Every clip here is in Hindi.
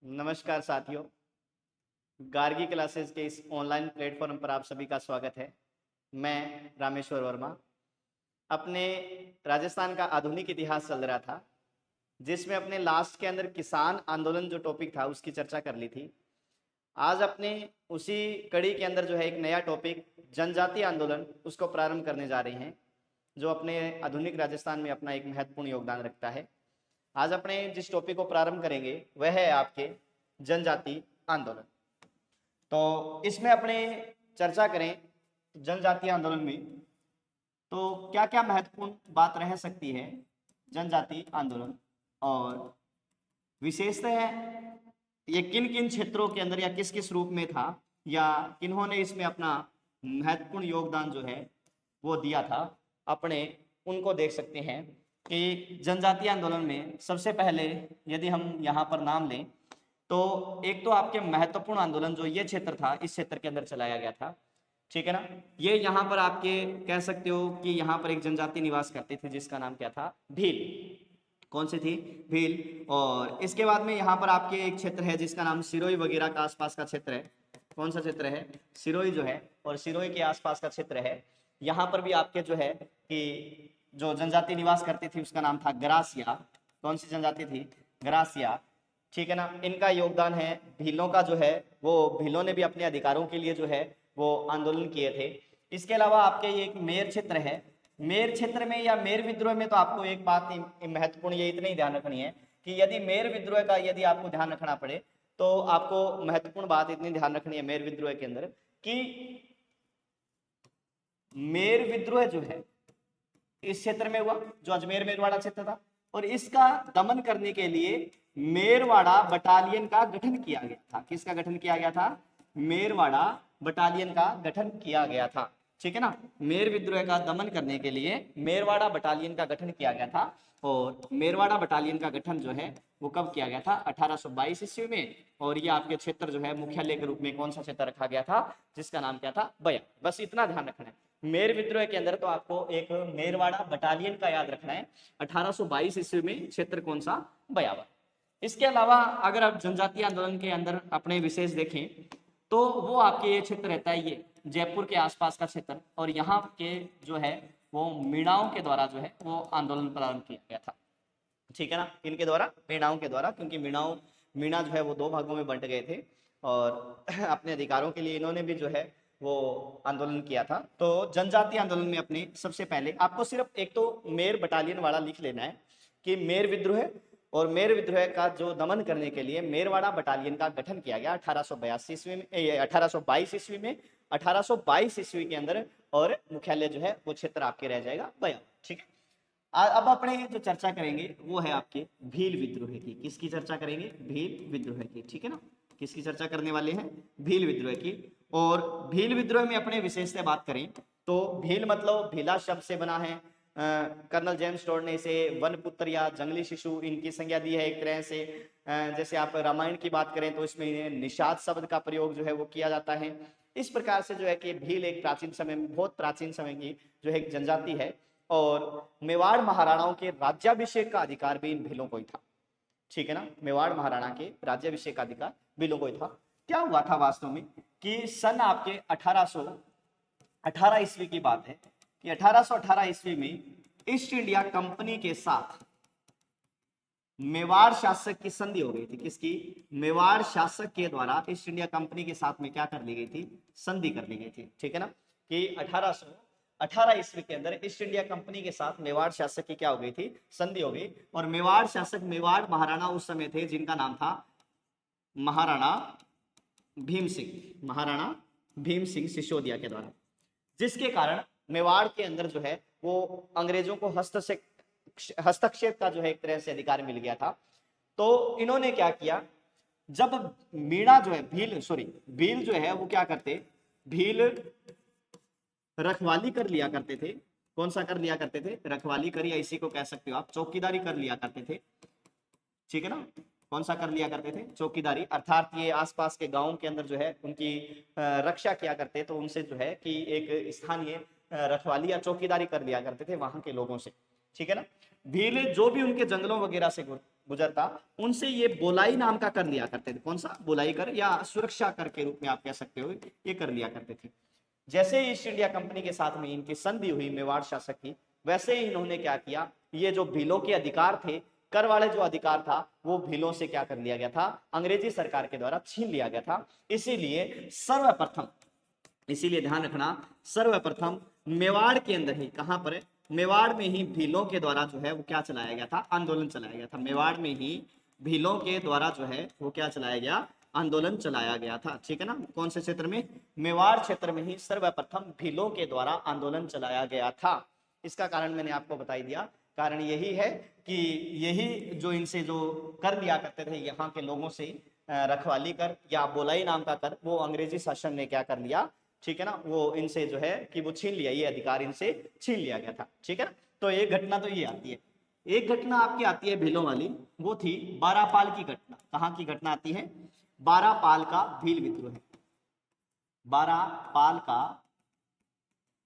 नमस्कार साथियों, गार्गी क्लासेस के इस ऑनलाइन प्लेटफॉर्म पर आप सभी का स्वागत है। मैं रामेश्वर वर्मा। अपने राजस्थान का आधुनिक इतिहास चल रहा था, जिसमें अपने लास्ट के अंदर किसान आंदोलन जो टॉपिक था उसकी चर्चा कर ली थी। आज अपने उसी कड़ी के अंदर जो है एक नया टॉपिक जनजातीय आंदोलन उसको प्रारंभ करने जा रहे हैं, जो अपने आधुनिक राजस्थान में अपना एक महत्वपूर्ण योगदान रखता है। आज अपने जिस टॉपिक को प्रारंभ करेंगे वह है आपके जनजाति आंदोलन। तो इसमें अपने चर्चा करें जनजातीय आंदोलन में तो क्या क्या महत्वपूर्ण बात रह सकती है जनजाति आंदोलन, और विशेषतः ये किन किन क्षेत्रों के अंदर या किस किस रूप में था, या किन्होंने इसमें अपना महत्वपूर्ण योगदान जो है वो दिया था, अपने उनको देख सकते हैं। कि जनजातीय आंदोलन में सबसे पहले यदि हम यहाँ पर नाम लें तो एक तो आपके महत्वपूर्ण आंदोलन जो ये क्षेत्र था, इस क्षेत्र के अंदर चलाया गया था, ठीक है ना। ये यहाँ पर आपके कह सकते हो कि यहाँ पर एक जनजाति निवास करती थी जिसका नाम क्या था, भील। कौन सी थी? भील। और इसके बाद में यहाँ पर आपके एक क्षेत्र है जिसका नाम सिरोही वगैरह का आसपास का क्षेत्र है। कौन सा क्षेत्र है? सिरोही जो है, और सिरोही के आसपास का क्षेत्र है। यहाँ पर भी आपके जो है कि जो जनजाति निवास करती थी उसका नाम था गरासिया। कौन सी जनजाति थी? गरासिया, ठीक है ना। इनका योगदान है। भीलों का जो है वो भीलों ने भी अपने अधिकारों के लिए जो है वो आंदोलन किए थे। इसके अलावा आपके ये एक मेर क्षेत्र है। मेर क्षेत्र में या मेर विद्रोह में तो आपको एक बात महत्वपूर्ण ये इतनी ध्यान रखनी है कि यदि मेर विद्रोह का यदि आपको ध्यान रखना पड़े तो आपको महत्वपूर्ण बात इतनी ध्यान रखनी है मेर विद्रोह के अंदर कि मेर विद्रोह जो है इस क्षेत्र में हुआ, जो अजमेर मेरवाड़ा क्षेत्र था, और इसका दमन करने के लिए मेरवाड़ा बटालियन का गठन किया गया था। किसका गठन किया गया था? मेरवाड़ा बटालियन का गठन किया गया था, ठीक है ना। मेर विद्रोह का दमन करने के लिए मेरवाड़ा बटालियन का गठन किया गया था। और मेरवाड़ा बटालियन का गठन जो है वो कब किया गया था? 1822 ईस्वी में। और ये आपके क्षेत्र जो है मुख्यालय के रूप में कौन सा क्षेत्र रखा गया था, जिसका नाम क्या था? बया। बस इतना ध्यान रखना है। मेर विद्रोह के अंदर तो आपको एक मेरवाड़ा बटालियन का याद रखना है। 1822 ईस्वी में क्षेत्र कौन सा? बयावर। इसके अलावा अगर आप जनजातीय आंदोलन के अंदर अपने विशेष देखें तो वो आपके ये क्षेत्र रहता है, ये जयपुर के आसपास का क्षेत्र। और यहाँ के जो है वो मीणाओं के द्वारा जो है वो आंदोलन प्रारंभ किया गया था, ठीक है ना। इनके द्वारा, मीणाओं के द्वारा, क्योंकि मीणा जो है वो दो भागों में बंट गए थे और अपने अधिकारों के लिए इन्होंने भी जो है वो आंदोलन किया था। तो जनजातीय आंदोलन में अपने सबसे पहले आपको सिर्फ एक तो मेर बटालियन वाला लिख लेना है कि मेर विद्रोह, और मेर विद्रोह का जो दमन करने के लिए मेरवाड़ा बटालियन का गठन किया गया 1882 ईस्वी में, 1822 ईस्वी में, 1822 ईस्वी के अंदर। और मुख्यालय जो है वो क्षेत्र आपके रह जाएगा बया, ठीक है। अब अपने जो चर्चा करेंगे वो है आपके भील विद्रोह की। किसकी चर्चा करेंगे? भील विद्रोह की, ठीक है ना। किसकी चर्चा करने वाले हैं? भील विद्रोह की। और भील विद्रोह में अपने विशेषता बात करें तो भील मतलब भीला शब्द से बना है। कर्नल जेम्स स्टोर ने इसे वन पुत्र या जंगली शिशु इनकी संज्ञा दी है एक तरह से। जैसे आप रामायण की बात करें तो इसमें निषाद शब्द का प्रयोग जो है वो किया जाता है। इस प्रकार से जो है कि भील एक प्राचीन समय में, बहुत प्राचीन समय की जो है एक जनजाति है। और मेवाड़ महाराणाओं के राज्याभिषेक का अधिकार भी इन भीलों को ही था, ठीक है ना। मेवाड़ महाराणा के राज्याभिषेक का अधिकार भीलों को ही था। क्या हुआ था वास्तव में कि सन आपके 1818 ईस्वी की बात है कि 1818 ईस्वी में ईस्ट इंडिया कंपनी के साथ मेवाड़ शासक की संधि हो गई थी। किसकी? मेवाड़ शासक के द्वारा ईस्ट इंडिया कंपनी के साथ में क्या कर ली गई थी? संधि कर ली गई थी, ठीक है ना। कि 1818 ईस्वी के अंदर ईस्ट इंडिया कंपनी के साथ मेवाड़ शासक की क्या हो गई थी? संधि हो गई। और मेवाड़ शासक, मेवाड़ महाराणा उस समय थे जिनका नाम था महाराणा भीम सिंह। महाराणा भीम सिंह सिसोदिया के द्वारा, जिसके कारण मेवाड़ के अंदर जो है वो अंग्रेजों को हस्तक्षेप का जो है एक तरह से अधिकार मिल गया था। तो इन्होंने क्या किया, जब मीणा जो है भील जो है वो क्या करते, भील रखवाली कर लिया करते थे। कौन सा कर लिया करते थे? रखवाली कर, या इसी को कह सकते हो आप चौकीदारी कर लिया करते थे, ठीक है ना। कौन सा कर लिया करते थे? चौकीदारी, अर्थात ये आसपास के गांवों के अंदर जो है उनकी रक्षा किया करते, तो उनसे जो है कि एक स्थानीय रखवाली या चौकीदारी कर लिया करते थे वहां के लोगों से, ठीक है ना। भील जो भी उनके जंगलों वगैरह से गुजरता, उनसे ये बोलाई नाम का कर लिया करते थे। कौन सा? बोलाई कर या सुरक्षा कर के रूप में आप कह सकते हो, ये कर लिया करते थे। जैसे ही ईस्ट इंडिया कंपनी के साथ में इनकी संधि हुई मेवाड़ शासक की, वैसे ही इन्होंने क्या किया, ये जो भीलों के अधिकार थे, कर वाले जो अधिकार था, वो भीलों से क्या कर लिया गया था, अंग्रेजी सरकार के द्वारा छीन लिया गया था। इसीलिए सर्वप्रथम, इसीलिए ध्यान रखना, सर्वप्रथम मेवाड़ के अंदर ही, कहां पर? मेवाड़ में ही भीलों के द्वारा जो है वो क्या चलाया गया था, आंदोलन चलाया गया था। मेवाड़ में ही भीलों के द्वारा जो है वो क्या चलाया गया, आंदोलन चलाया गया था। ठीक है ना? कौन से क्षेत्र में? मेवाड़ क्षेत्र में ही सर्वप्रथम भीलों के द्वारा आंदोलन चलाया गया था। इसका कारण मैंने आपको बता दिया, कारण यही है कि यही जो इनसे जो कर लिया करते थे यहाँ के लोगों से, रखवाली कर या बोलाई नाम का कर, वो अंग्रेजी शासन ने क्या कर लिया, ठीक है ना, वो इनसे जो है कि वो छीन लिया, ये अधिकार इनसे छीन लिया गया था। ठीक है ना? तो एक घटना तो ये आती है। एक घटना आपकी आती है भीलों वाली, वो थी बारापाल की घटना। कहाँ की घटना आती है? बारापाल का भील विद्रोह है। बारापाल का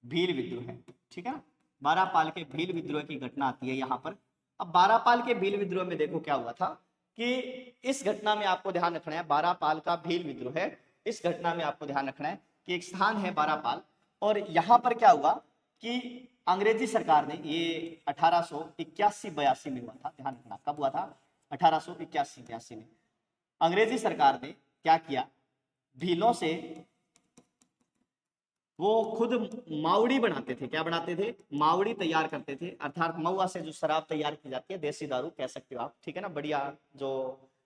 भील विद्रोह है। ठीक है ना? बारापाल के भील विद्रोह की घटना आती है यहाँ पर। अब बारापाल के भील विद्रोह में देखो क्या हुआ था कि इस घटना में आपको ध्यान रखना है, बारापाल का भील विद्रोह है, इस घटना में आपको ध्यान रखना है कि एक स्थान है बारापाल, और यहाँ पर क्या हुआ कि अंग्रेजी सरकार ने, ये 1881-82 में हुआ था, ध्यान रखना कब हुआ था, 1881-82 में अंग्रेजी सरकार ने क्या किया, भीलों से वो खुद मावड़ी बनाते थे। क्या बनाते थे? मावड़ी तैयार करते थे, अर्थात महुआ से जो शराब तैयार की जाती है, देसी दारू कह सकते हो आप। ठीक है ना? बढ़िया जो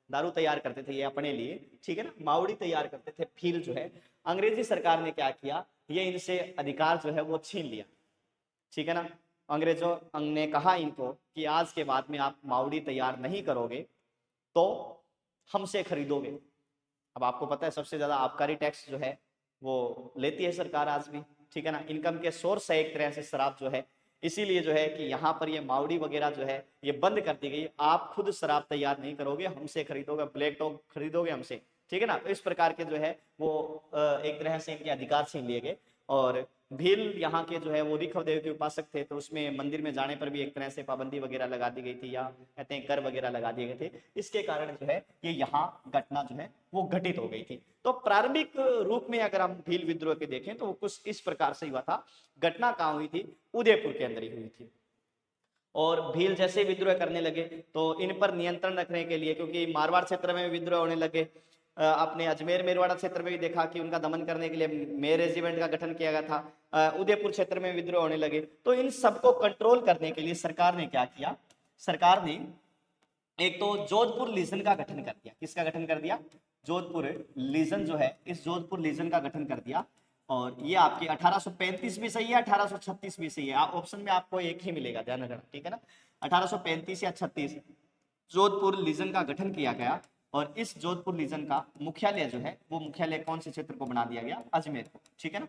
दारू तैयार करते थे ये अपने लिए, ठीक है ना, मावड़ी तैयार करते थे। भील जो है, अंग्रेजी सरकार ने क्या किया, ये इनसे अधिकार जो है वो छीन लिया। ठीक है ना? अंग्रेजों ने कहा इनको कि आज के बाद में आप मावड़ी तैयार नहीं करोगे तो हमसे खरीदोगे। अब आपको पता है सबसे ज्यादा आबकारी टैक्स जो है वो लेती है सरकार आज भी। ठीक है ना? इनकम के सोर्स है एक तरह से शराब जो है, इसीलिए जो है कि यहाँ पर ये मावड़ी वगैरह जो है ये बंद कर दी गई। आप खुद शराब तैयार नहीं करोगे, हमसे खरीदोगे, ब्लैक टॉक खरीदोगे हमसे। ठीक है ना? तो इस प्रकार के जो है वो एक तरह से इनके अधिकार छीन लिए गए। और भील यहाँ के जो है वो ऋखव देव के उपासक थे, तो उसमें मंदिर में जाने पर भी एक तरह से पाबंदी वगैरह लगा दी गई थी, या कहते हैं कर वगैरह लगा दिए गए थे। इसके कारण जो है ये यहाँ घटना जो है वो घटित हो गई थी। तो प्रारंभिक रूप में अगर हम भील विद्रोह के देखें तो वो कुछ इस प्रकार से हुआ था। घटना कहाँ हुई थी? उदयपुर के अंदर ही हुई थी। और भील जैसे विद्रोह करने लगे तो इन पर नियंत्रण रखने के लिए, क्योंकि मारवाड़ क्षेत्र में विद्रोह होने लगे, अपने अजमेर मेरवाड़ा क्षेत्र में भी देखा कि उनका दमन करने के लिए मेर रेजिमेंट का गठन किया गया था, उदयपुर क्षेत्र में विद्रोह होने लगे। तो इन सबको कंट्रोल करने के लिए सरकार ने क्या किया, सरकार ने एक तो जोधपुर लीजन का गठन कर दिया। किसका गठन कर दिया? जोधपुर लीजन जो है, इस जोधपुर लीजन का गठन कर दिया। और ये आपके 1835 भी सही है, 1836 भी सही है, ऑप्शन में आपको एक ही मिलेगा, ध्यान रखना। ठीक है ना? 1835 या 36 जोधपुर लीजन का गठन किया गया। और इस जोधपुर लीजन का मुख्यालय जो है वो मुख्यालय कौन से क्षेत्र को बना दिया गया? अजमेर को। ठीक है ना?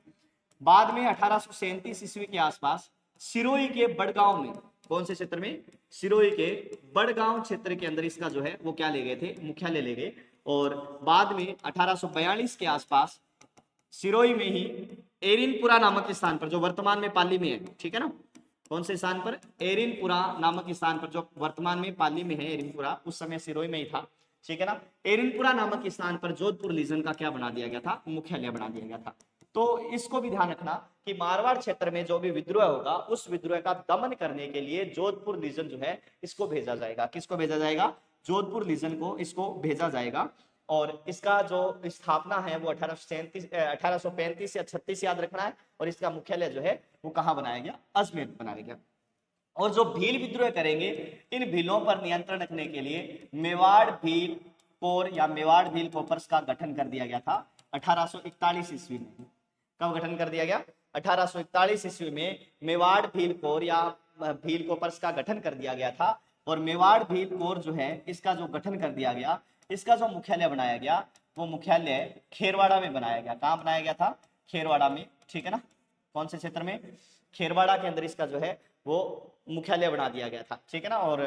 बाद में 1837 ईस्वी के आसपास सिरोही के बड़गांव में, कौन से क्षेत्र में? सिरोही के बड़गांव क्षेत्र के अंदर इसका जो है वो क्या ले गए थे? मुख्यालय ले गए। और बाद में 1842 के आसपास सिरोही में ही एरिनपुरा नामक स्थान पर, जो वर्तमान में पाली में है, ठीक है ना, कौन से स्थान पर? एरिनपुरा नामक स्थान पर, जो वर्तमान में पाली में है एरिनपुरा, उस समय सिरोही में ही था। ठीक है ना? एरिनपुरा नामक स्थान पर जोधपुर लीजन का क्या बना दिया गया था? मुख्यालय बना दिया गया था। तो इसको भी ध्यान रखना कि मारवाड़ क्षेत्र में जो भी विद्रोह होगा उस विद्रोह का दमन करने के लिए जोधपुर लीजन जो है इसको भेजा जाएगा। किसको भेजा जाएगा? जोधपुर लीजन को इसको भेजा जाएगा। और इसका जो स्थापना है वो 1835 या 36 याद रखना है। और इसका मुख्यालय जो है वो कहाँ बनाया गया? अजमेर बनाया गया। और जो भील विद्रोह करेंगे, इन भीलों पर नियंत्रण रखने के लिए मेवाड़ भील कोर या मेवाड़ भील कोपर्स का गठन कर दिया गया था 1841 ईस्वी में। कब गठन कर दिया गया? 1841 ईस्वी में मेवाड़ भील कोर या भील कोपर्स का गठन कर दिया गया था। और मेवाड़ भील कोर जो है इसका जो गठन कर दिया गया, इसका जो मुख्यालय बनाया गया वो मुख्यालय खेरवाड़ा में बनाया गया। कहाँ बनाया गया था? खेरवाड़ा में। ठीक है ना? कौन से क्षेत्र में? खेरवाड़ा के अंदर इसका जो है वो मुख्यालय बना दिया गया था। ठीक है ना? और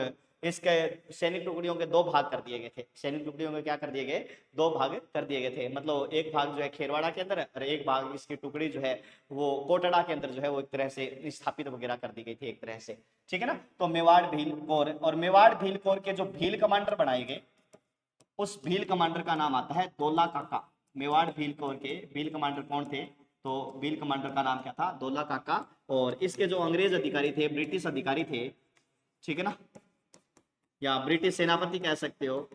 इसके सैनिक टुकड़ियों के दो भाग कर दिए गए थे। सैनिक टुकड़ियों के क्या कर दिए गए, दो भाग कर दिए गए थे। मतलब एक भाग जो है खेरवाड़ा के अंदर और एक भाग इसकी टुकड़ी जो है वो कोटड़ा के अंदर जो है वो एक तरह से स्थापित वगैरह कर दी गई थी एक तरह से, ठीक है ना। तो मेवाड़ भील कोर, और मेवाड़ भील कोर के जो भील कमांडर बनाए गए उस भील कमांडर का नाम आता है दौला काका। मेवाड़ भील कोर के भील कमांडर कौन थे, तो भील कमांडर का नाम क्या था, दौला काका। और इसके जो अंग्रेज अधिकारी थे, ब्रिटिश अधिकारी थे, ठीक है ना, या ब्रिटिश सेनापति कह सकते हो,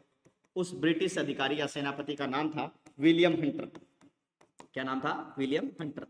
उस ब्रिटिश अधिकारी या सेनापति का नाम था विलियम हंटर। क्या नाम था, विलियम हंटर,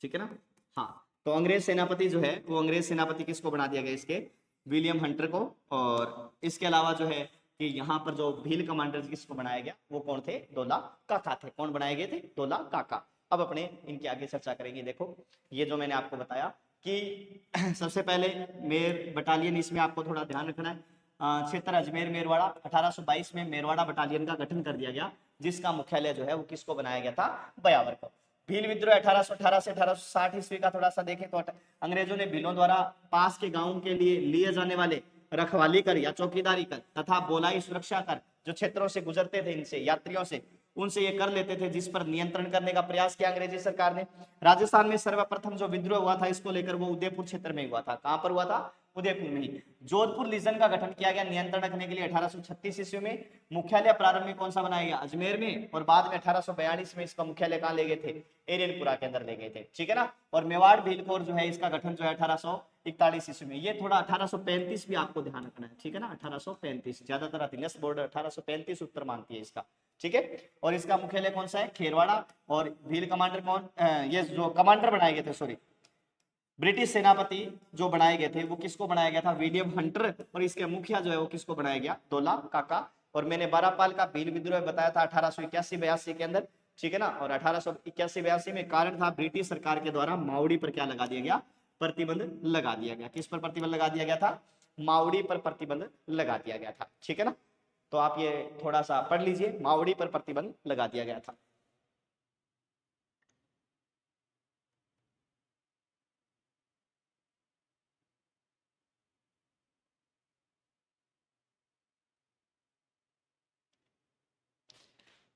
ठीक है ना। हाँ, तो अंग्रेज सेनापति जो है वो अंग्रेज सेनापति किसको बना दिया गया, इसके विलियम हंटर को। और इसके अलावा जो है कि यहाँ पर जो भील कमांडर किसको बनाया गया, वो कौन थे, दौला काका थे। कौन बनाए गए थे, दौला काका। अब अपने इनके आगे चर्चा करेंगे। देखो ये जो मैंने आपको बताया कि सबसे पहले मेर बटालियन, इसमें आपको थोड़ा ध्यान रखना है। क्षेत्र अजमेर मेरवाड़ा, 1822 में मेरवाड़ा बटालियन का गठन कर दिया गया, जिसका मुख्यालय जो है वो किसको बनाया गया था, बयावर को। भील विद्रोह 1818 से 1860 ईस्वी का थोड़ा सा देखें तो अंग्रेजों ने भीलों द्वारा पास के गांवों के लिए लिए जाने वाले रखवाली कर या चौकीदारी कर तथा बोलाई सुरक्षा कर, जो क्षेत्रों से गुजरते थे इनसे यात्रियों से, उनसे ये कर लेते थे, जिस पर नियंत्रण करने का प्रयास किया अंग्रेजी सरकार ने। राजस्थान में सर्वप्रथम जो विद्रोह हुआ था इसको लेकर वो उदयपुर क्षेत्र में हुआ था। कहां पर हुआ था, उदयपुर में ही। जोधपुर लीजन का गठन किया गया नियंत्रण रखने के लिए 1836 ईस्वी में। मुख्यालय प्रारंभ में कौन सा बनाया गया, अजमेर में, और बाद में 1842 में इसका मुख्यालय कहां ले गए थे, एरियनपुरा के अंदर ले गए थे, ठीक है ना। और मेवाड़ भीलकोर जो है इसका गठन जो है 1841 ईस्वी में। ये थोड़ा 1835 भी आपको ध्यान रखना है, ठीक है ना, 1835 ज्यादातर अधीनस्थ बोर्ड 1835 उत्तर मानती है इसका, ठीक है। और इसका मुख्यालय कौन सा है, खेरवाड़ा। और भील कमांडर कौन, ये जो कमांडर बनाए गए थे, सॉरी ब्रिटिश सेनापति जो बनाए गए थे वो किसको बनाया गया था, विलियम हंटर। और इसके मुखिया जो है वो किसको बनाया गया, दौला काका। और मैंने 12 पाल का भील विद्रोह बताया था 1881-82 के अंदर, ठीक है ना। और 1881-82 में कारण था ब्रिटिश सरकार के द्वारा मावड़ी पर क्या लगा दिया गया, प्रतिबंध लगा दिया गया। किस पर प्रतिबंध लगा दिया गया था, मावड़ी पर प्रतिबंध लगा दिया गया था, ठीक है ना। तो आप ये थोड़ा सा पढ़ लीजिए, मावड़ी पर प्रतिबंध लगा दिया गया था।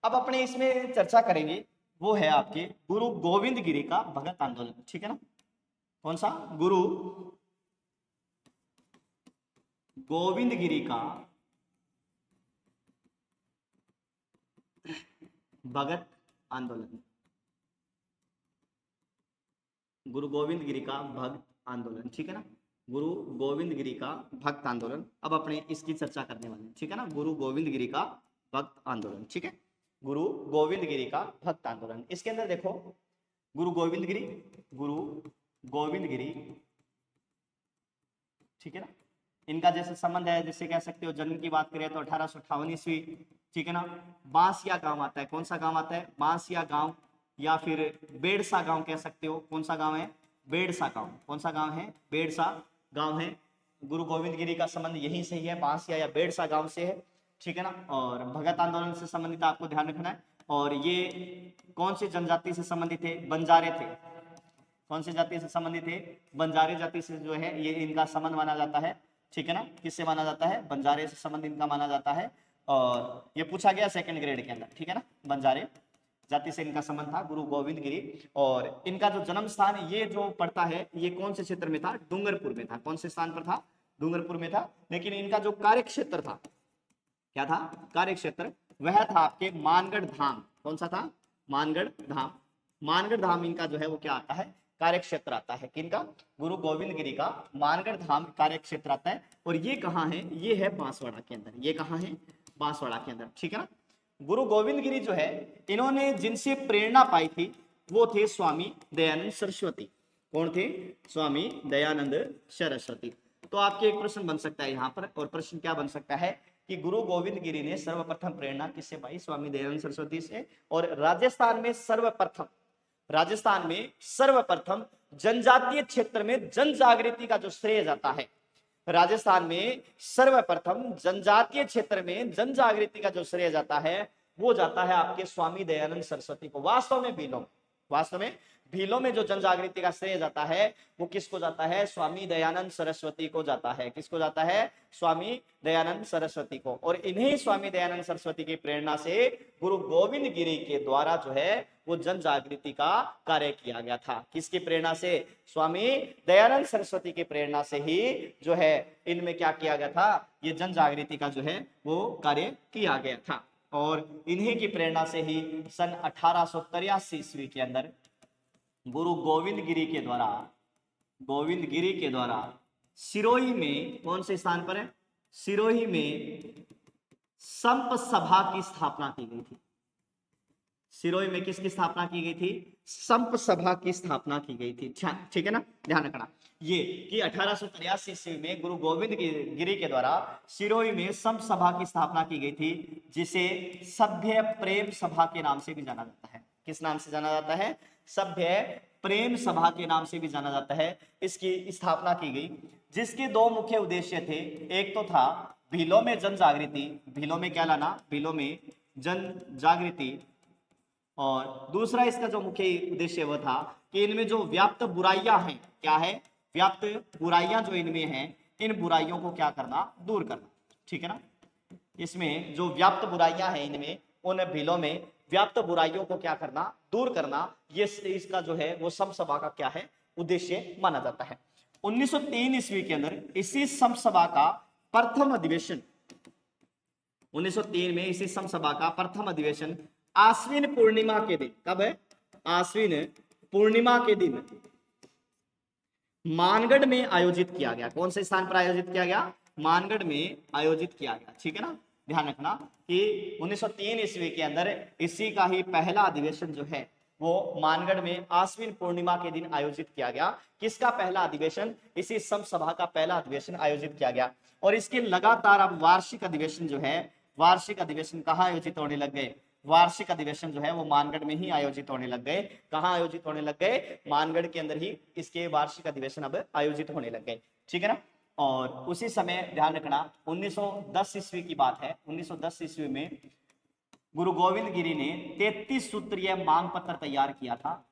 अब अपने इसमें चर्चा करेंगे वो है आपके गुरु गोविंद गिरी का भगत आंदोलन, ठीक है ना। कौन सा, गुरु गोविंद गिरी का भगत आंदोलन, गुरु गोविंद गिरी का भक्त आंदोलन, ठीक है ना, गुरु गोविंद गिरी का भक्त आंदोलन। अब अपने इसकी चर्चा करने वाले हैं, ठीक है ना, गुरु गोविंद गिरी का भक्त आंदोलन, ठीक है, गुरु गोविंद गिरी का भक्त आंदोलन। इसके अंदर देखो गुरु गोविंद गिरी, गुरु गोविंद गिरी, ठीक है ना, इनका जैसे संबंध है, जैसे कह सकते हो जन्म की बात करें तो 1858 ईस्वी, ठीक है ना। बांसिया गांव आता है, कौन सा गांव आता है, बांसिया गांव, या फिर बेड़सा गांव कह सकते हो। कौन सा गांव है, बेड़सा गांव। कौन सा गांव है, बेड़सा गांव है। गुरु गोविंद गिरी का संबंध यहीं से ही है, बांसिया या बेड़सा गांव से है, ठीक है ना। और भगत आंदोलन से संबंधित आपको ध्यान रखना है। और ये कौन सी जनजाति से संबंधित थे, बंजारे थे। कौन सी जाति से संबंधित थे, बंजारे जाति से जो है ये इनका संबंध माना जाता है, ठीक है ना। किससे माना जाता है, बंजारे से संबंध इनका माना जाता है। और ये पूछा गया सेकंड ग्रेड के अंदर, ठीक है ना। बंजारे जाति से इनका संबंध था, गुरु गोविंद गिरी। और इनका जो जन्म स्थान ये जो पड़ता है ये कौन से क्षेत्र में था, डूंगरपुर में था। कौन से स्थान पर था, डूंगरपुर में था। लेकिन इनका जो कार्य क्षेत्र था, क्या था, कार्य क्षेत्र, वह था आपके मानगढ़ धाम। कौन सा था, मानगढ़ धाम। मानगढ़ धाम इनका जो है वो क्या आता है, कार्य क्षेत्र आता है। किनका, गुरु गोविंद गिरी का मानगढ़ धाम कार्य क्षेत्र आता है। और ये कहाँ है, ये है बांसवाड़ा के अंदर। ये कहाँ है, बांसवाड़ा के अंदर, ठीक है ना। गुरु गोविंद गिरी जो है इन्होंने जिनसे प्रेरणा पाई थी वो थे स्वामी दयानंद सरस्वती। कौन थे, स्वामी दयानंद सरस्वती। तो आपके एक प्रश्न बन सकता है यहाँ पर, और प्रश्न क्या बन सकता है कि गुरु गोविंद गिरी ने सर्वप्रथम प्रेरणा किससे पाई, स्वामी दयानंद सरस्वती से। और राजस्थान में सर्वप्रथम जनजातीय क्षेत्र में जन जागृति का जो श्रेय जाता है, राजस्थान में सर्वप्रथम जनजातीय क्षेत्र में जन जागृति का जो श्रेय जाता है वो जाता है आपके स्वामी दयानंद सरस्वती को। वास्तव में भीलों में जो जन जागृति का श्रेय जाता है वो किसको जाता है? स्वामी दयानंद सरस्वती को जाता है। किसको जाता है? स्वामी दयानंद सरस्वती को। और इन्हीं स्वामी दयानंद सरस्वती की प्रेरणा से गुरु गोविंद गिरी के द्वारा जो है वो जन जागृति का कार्य किया गया था। किसकी प्रेरणा से? स्वामी दयानंद सरस्वती की प्रेरणा से ही जो है इनमें क्या किया गया था? ये जन जागृति का जो है वो कार्य किया गया था। और इन्हीं की प्रेरणा से ही सन 1883 ईस्वी के अंदर गुरु गोविंद गिरी के द्वारा सिरोही में, कौन से स्थान पर है? सिरोही में संप सभा की स्थापना की गई थी। सिरोही में किसकी स्थापना की गई थी? संप सभा की स्थापना की गई थी। ठीक है ना, ध्यान रखना ये कि 1883 ईस्वी में गुरु गोविंद गिरी के द्वारा सिरोही में संप सभा की स्थापना की गई थी, जिसे सभ्य प्रेम सभा के नाम से भी जाना जाता है। किस नाम से जाना जाता है? सभ्य प्रेम सभा के नाम से भी जाना जाता है। इसकी स्थापना की गई, जिसके दो मुख्य उद्देश्य थे। एक तो था भीलों में जन जागृति, भीलों में क्या लाना? भीलों में जन जागृति। और दूसरा इसका जो मुख्य उद्देश्य वह था कि इनमें जो व्याप्त बुराइयां हैं, क्या है? व्याप्त बुराइयां जो इनमें हैं, इन बुराइयों को क्या करना? दूर करना। ठीक है ना, इसमें जो व्याप्त बुराइयां हैं इनमें, उन भीलों में व्याप्त बुराइयों को क्या करना? दूर करना। ये इसका जो है वो समसभा का क्या है? उद्देश्य माना जाता है। 1903 ईस्वी के अंदर इसी समसभा का प्रथम अधिवेशन, 1903 में इसी समसभा का प्रथम अधिवेशन आश्विन पूर्णिमा के दिन, कब है? आश्विन पूर्णिमा के दिन मानगढ़ में आयोजित किया गया। कौन से स्थान पर आयोजित किया गया? मानगढ़ में आयोजित किया गया। ठीक है ना, ध्यान रखना कि 1903 ईस्वी के अंदर इसी का ही पहला अधिवेशन जो है वो मानगढ़ में आश्विन पूर्णिमा के दिन आयोजित किया गया। किसका पहला अधिवेशन? इसी समसभा का पहला अधिवेशन आयोजित किया गया। और इसके लगातार अब वार्षिक अधिवेशन जो है, वार्षिक अधिवेशन कहाँ आयोजित होने लग गए? वार्षिक अधिवेशन जो है वो मानगढ़ में ही आयोजित होने लग गए। कहाँ आयोजित होने लग गए? मानगढ़ के अंदर ही इसके वार्षिक अधिवेशन अब आयोजित होने लग गए। ठीक है ना। और उसी समय ध्यान रखना 1910 ईस्वी की बात है। 1910 ईस्वी में गुरु गोविंद गिरी ने 33 सूत्रीय मांग पत्र तैयार किया था,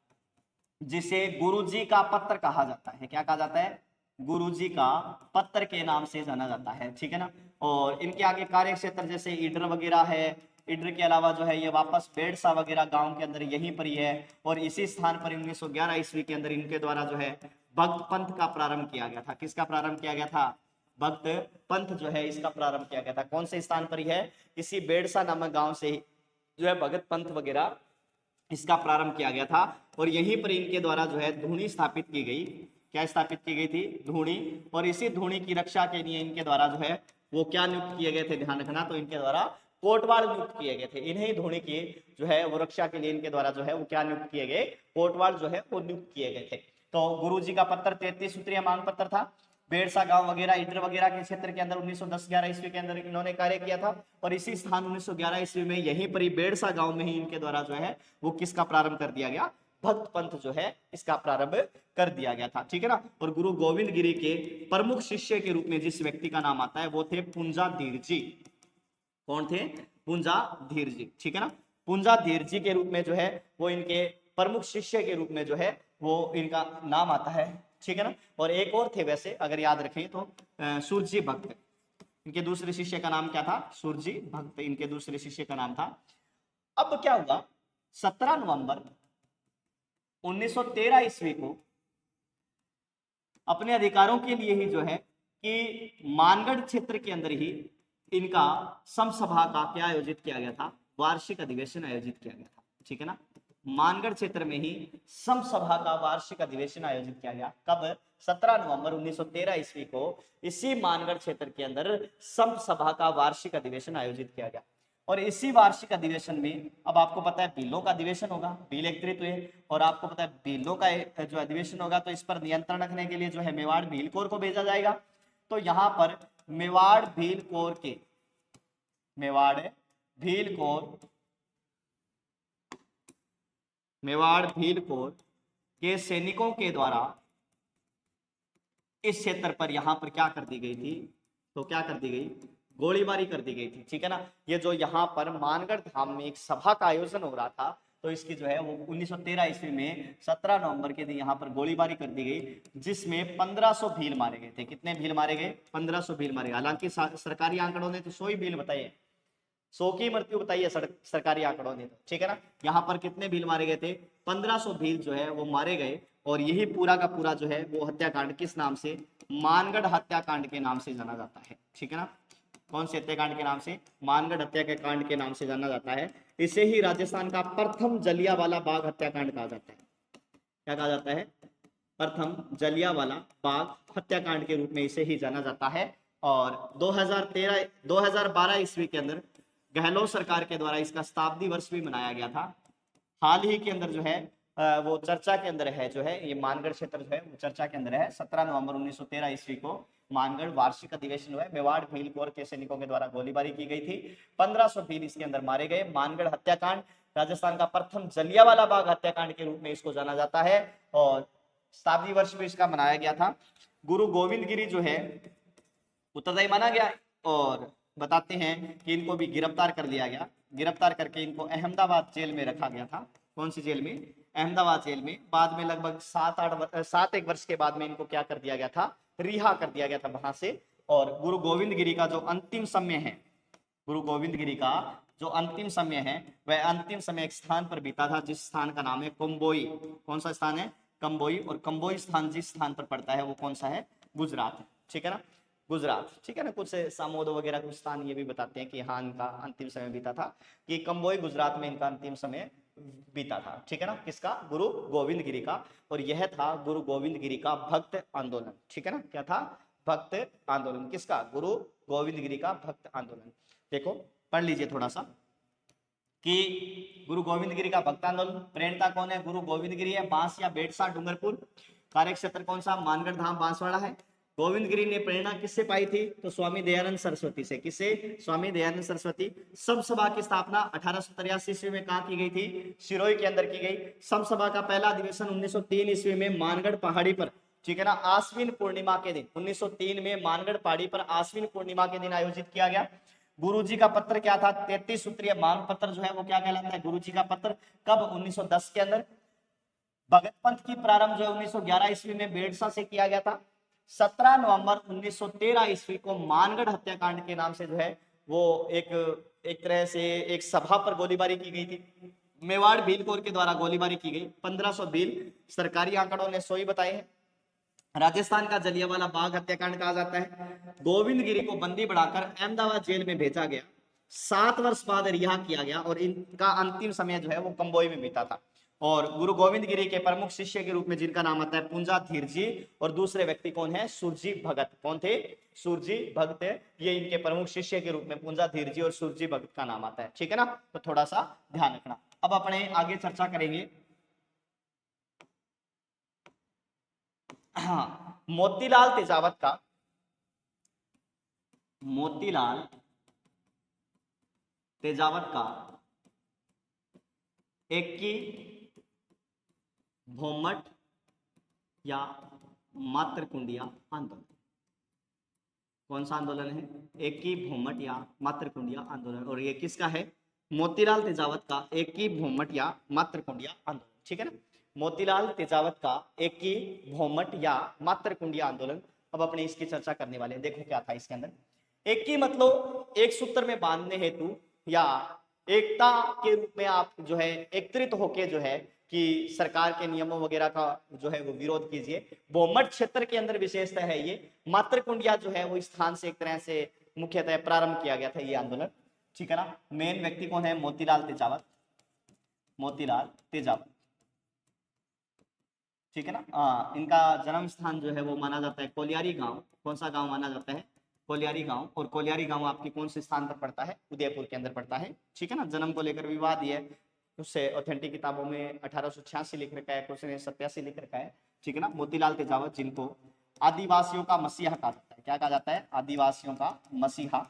जिसे गुरुजी का पत्र कहा जाता है। क्या कहा जाता है? गुरुजी का पत्र के नाम से जाना जाता है। ठीक है ना। और इनके आगे कार्य क्षेत्र जैसे ईडर वगैरह है, ईडर के अलावा जो है ये वापस बेड़सा वगैरह गांव के अंदर यहीं पर ही है। और इसी स्थान पर 1911 ईस्वी के अंदर इनके द्वारा जो है भक्त पंथ का प्रारंभ किया गया था। किसका प्रारंभ किया गया था? भक्त पंथ जो है इसका प्रारंभ किया गया था। कौन से स्थान पर ही है? इसी बेड़सा नामक गांव से जो है भगत पंथ वगैरह इसका प्रारंभ किया गया था। और यहीं पर इनके द्वारा जो है धूनी स्थापित की गई। क्या स्थापित की गई थी? धूनी। और इसी धूनी की रक्षा के लिए इनके द्वारा जो है वो क्या नियुक्त किए गए थे? ध्यान रखना, तो इनके द्वारा कोटवाल नियुक्त किए गए थे। इन्हीं धूनी की जो है वो रक्षा के लिए इनके द्वारा जो है वो क्या नियुक्त किए गए? कोटवाल जो है वो नियुक्त किए गए थे। तो गुरुजी का पत्र 33 सूत्रीय मांग पत्र था। बेड़सा गांव वगैरह ईडर वगैरह के क्षेत्र के अंदर 1910-11 ईस्वी के अंदर इन्होंने कार्य किया था। और इसी स्थान 1911 ईस्वी में यहीं पर ही बेड़सा गांव में ही इनके द्वारा जो है वो किसका प्रारंभ कर दिया गया? भक्त पंथ जो है इसका प्रारंभ कर दिया गया था। ठीक है ना। और गुरु गोविंद गिरी के प्रमुख शिष्य के रूप में जिस व्यक्ति का नाम आता है वो थे पुंजाधीर जी। कौन थे? पुंजाधीर जी। ठीक है ना। पुंजाधीर जी के रूप में जो है वो इनके प्रमुख शिष्य के रूप में जो है वो इनका नाम आता है। ठीक है ना। और एक और थे वैसे, अगर याद रखें तो सूरजी भक्त, इनके दूसरे शिष्य का नाम क्या था? सूरजी भक्त इनके दूसरे शिष्य का नाम था। अब क्या हुआ? 17 नवंबर 1913 ईस्वी को अपने अधिकारों के लिए ही जो है कि मानगढ़ क्षेत्र के अंदर ही इनका समसभा का क्या आयोजित किया गया था? वार्षिक अधिवेशन आयोजित किया गया था। ठीक है ना। मानगढ़ क्षेत्र में ही समसभा का वार्षिक अधिवेशन आयोजित किया गया। कब? 17 नवंबर 1913 ईस्वी को इसी मानगढ़ क्षेत्र के अंदर समसभा का वार्षिक अधिवेशन आयोजित किया गया। और इसी वार्षिक अधिवेशन में अब आपको पता है भीलों का अधिवेशन होगा, भील एकत्रित हुए। और आपको पता है भीलों का जो अधिवेशन होगा तो इस पर नियंत्रण रखने के लिए जो है मेवाड़ भील कोर को भेजा जाएगा। तो यहाँ पर मेवाड़ भील कोर के, मेवाड़ भील कोर, मेवाड़ भील कोर के सैनिकों के द्वारा इस क्षेत्र पर यहां पर क्या कर दी गई थी? तो क्या कर दी गई? गोलीबारी कर दी गई थी। ठीक है ना। ये जो यहाँ पर मानगढ़ धाम में एक सभा का आयोजन हो रहा था तो इसकी जो है वो 1913 ईस्वी में 17 नवंबर के दिन यहाँ पर गोलीबारी कर दी गई, जिसमें 1500 भील मारे गए थे। कितने भील मारे गए? 1500 भील मारे गए। हालांकि सरकारी आंकड़ों ने तो 100 ही भील बताई है, 100 की मृत्यु बताई है सरकारी आंकड़ों ने, ठीक है ना। यहाँ पर कितने भील मारे गए थे? 1500 भील जो है वो मारे गए। और यही पूरा का पूरा जो है वो हत्याकांड किस नाम से? मानगढ़ हत्याकांड के नाम से जाना जाता है, ठीक है ना। कौन से हत्याकांड के नाम से? मानगढ़ हत्याकांड के नाम से जाना जाता है। इसे ही राजस्थान का प्रथम जलियांवाला बाग हत्याकांड कहा जाता है। क्या कहा जाता है? प्रथम जलियांवाला बाग हत्याकांड के रूप में इसे ही जाना जाता है। और 2012 ईस्वी के अंदर गहलोत सरकार के द्वारा इसका शताब्दी वर्ष भी मनाया गया था। हाल ही के अंदर जो है वो चर्चा के अंदर है, जो है ये मानगढ़ क्षेत्र जो है वो चर्चा के अंदर है। 17 नवंबर 1913 ईस्वी को मानगढ़ वार्षिक अधिवेशन हुआ है। मेवाड़ भील कोर के सैनिकों के द्वारा गोलीबारी की गई थी। 1500 भील इसके अंदर मारे गए। मानगढ़ हत्याकांड राजस्थान का प्रथम जलियांवाला बाग हत्याकांड के रूप में इसको जाना जाता है। और शताब्दी वर्ष भी इसका मनाया गया था। गुरु गोविंद गिरी जो है उत्तरदायी माना गया और बताते हैं कि इनको भी गिरफ्तार कर लिया गया। गिरफ्तार करके इनको अहमदाबाद जेल में रखा गया था। कौन सी जेल में? अहमदाबाद जेल में। बाद में लगभग 7-8 वर्ष के बाद में इनको क्या कर दिया गया था? रिहा कर दिया गया था वहां से। और गुरु गोविंद गिरी का जो अंतिम समय है, गुरु गोविंद गिरी का जो अंतिम समय है वह अंतिम समय एक स्थान पर बीता था, जिस स्थान का नाम है कंबोई। कौन सा स्थान है? कंबोई। और कंबोई स्थान जिस स्थान पर पड़ता है वो कौन सा है? गुजरात है, ठीक है ना, गुजरात, ठीक है ना। कुछ सामोद वगैरह कुछ स्थान ये भी बताते हैं कि हाँ इनका अंतिम समय बीता था, कि कंबोई गुजरात में इनका अंतिम समय बीता था, ठीक है ना। किसका? गुरु गोविंद गिरी का। और यह था गुरु गोविंद गिरी का भक्त आंदोलन, ठीक है ना। क्या था? भक्त आंदोलन। किसका? गुरु गोविंद गिरी का भक्त आंदोलन। देखो पढ़ लीजिए थोड़ा सा कि गुरु गोविंद गिरी का भक्त आंदोलन प्रेरणा कौन है? गुरु गोविंद गिरी है। बांस या बेटसा डूंगरपुर। कार्य क्षेत्र कौन सा? मानगढ़ धाम बांसवाड़ा है। गोविंद गिरी ने प्रेरणा किससे पाई थी? तो स्वामी दयानंद सरस्वती से। किससे? स्वामी दयानंद सरस्वती। सब सभा की स्थापना 1883 ईस्वी में कहाँ की गई थी? सिरोही के अंदर की गई। सब सभा का पहला अधिवेशन 1903 ईस्वी में मानगढ़ पहाड़ी पर, ठीक है ना, आश्विन पूर्णिमा के दिन 1903 में मानगढ़ पहाड़ी पर आश्विन पूर्णिमा के दिन आयोजित किया गया। गुरुजी का पत्र क्या था? 33 सूत्रीय मांग पत्र जो है वो क्या कहलाता है? गुरुजी का पत्र। कब? 1910 के अंदर। भगत पंथ की प्रारंभ जो है 1911 ईस्वी में बेड़सा से किया गया था। 17 नवंबर 1913 ईस्वी को मानगढ़ हत्याकांड के नाम से जो है वो एक तरह से एक सभा पर गोलीबारी की गई थी। मेवाड़ भील कोर के द्वारा गोलीबारी की गई। 1500 भील सरकारी आंकड़ों ने 100 ही बताए हैं। राजस्थान का जलियांवाला बाग हत्याकांड कहा जाता है। गोविंद गिरी को बंदी बनाकर अहमदाबाद जेल में भेजा गया। 7 वर्ष बाद रिहा किया गया और इनका अंतिम समय जो है वो कंबोई में बीता था। और गुरु गोविंद गिरी के प्रमुख शिष्य के रूप में जिनका नाम आता है पूंजा धीर जी, और दूसरे व्यक्ति कौन है? सुरजी भगत। कौन थे? सुरजी भगत। ये इनके प्रमुख शिष्य के रूप में पूंजा धीर जी और सुरजी भगत का नाम आता है, ठीक है ना। तो थोड़ा सा ध्यान रखना। अब अपने आगे चर्चा करेंगे। हाँ, मोतीलाल तेजावत का, मोतीलाल तेजावत का एक की भोमट या मातृकुंडिया आंदोलन। कौन सा आंदोलन है? एक की भोमट या मातृकुंडिया आंदोलन। और ये किसका है? मोतीलाल तेजावत का एक की भोमट या मातृकुंडिया आंदोलन, ठीक है ना। मोतीलाल तेजावत का एक की भोमट या मातृकुंडिया आंदोलन। अब अपने इसकी चर्चा करने वाले हैं। देखो क्या था इसके अंदर। एक की मतलब एक सूत्र में बांधने हेतु या एकता के रूप में आप जो है एकत्रित होके जो है कि सरकार के नियमों वगैरह का जो है वो विरोध कीजिए। भोमट क्षेत्र के अंदर विशेषता है ये। मातृकुंडिया जो है वो स्थान से एक तरह से मुख्यतः प्रारंभ किया गया था ये आंदोलन, ठीक है ना। मेन व्यक्ति कौन है? मोतीलाल तेजावत। मोतीलाल तेजावत, ठीक है ना। इनका जन्म स्थान जो है वो माना जाता है कोलियारी गांव। कौन सा गांव माना जाता है? कोलियारी गांव। और कोलियारी गांव आपके कौन से स्थान पर पड़ता है? उदयपुर के अंदर पड़ता है, ठीक है ना। जन्म को लेकर विवाद है, उससे ऑथेंटिक किताबों में 1886 लिख रखा है, कुछ ने 87 लिख रखा है, ठीक है ना। मोतीलाल तेजावत जिनको आदिवासियों का मसीहा कहा जाता है। क्या कहा जाता है? आदिवासियों का मसीहा।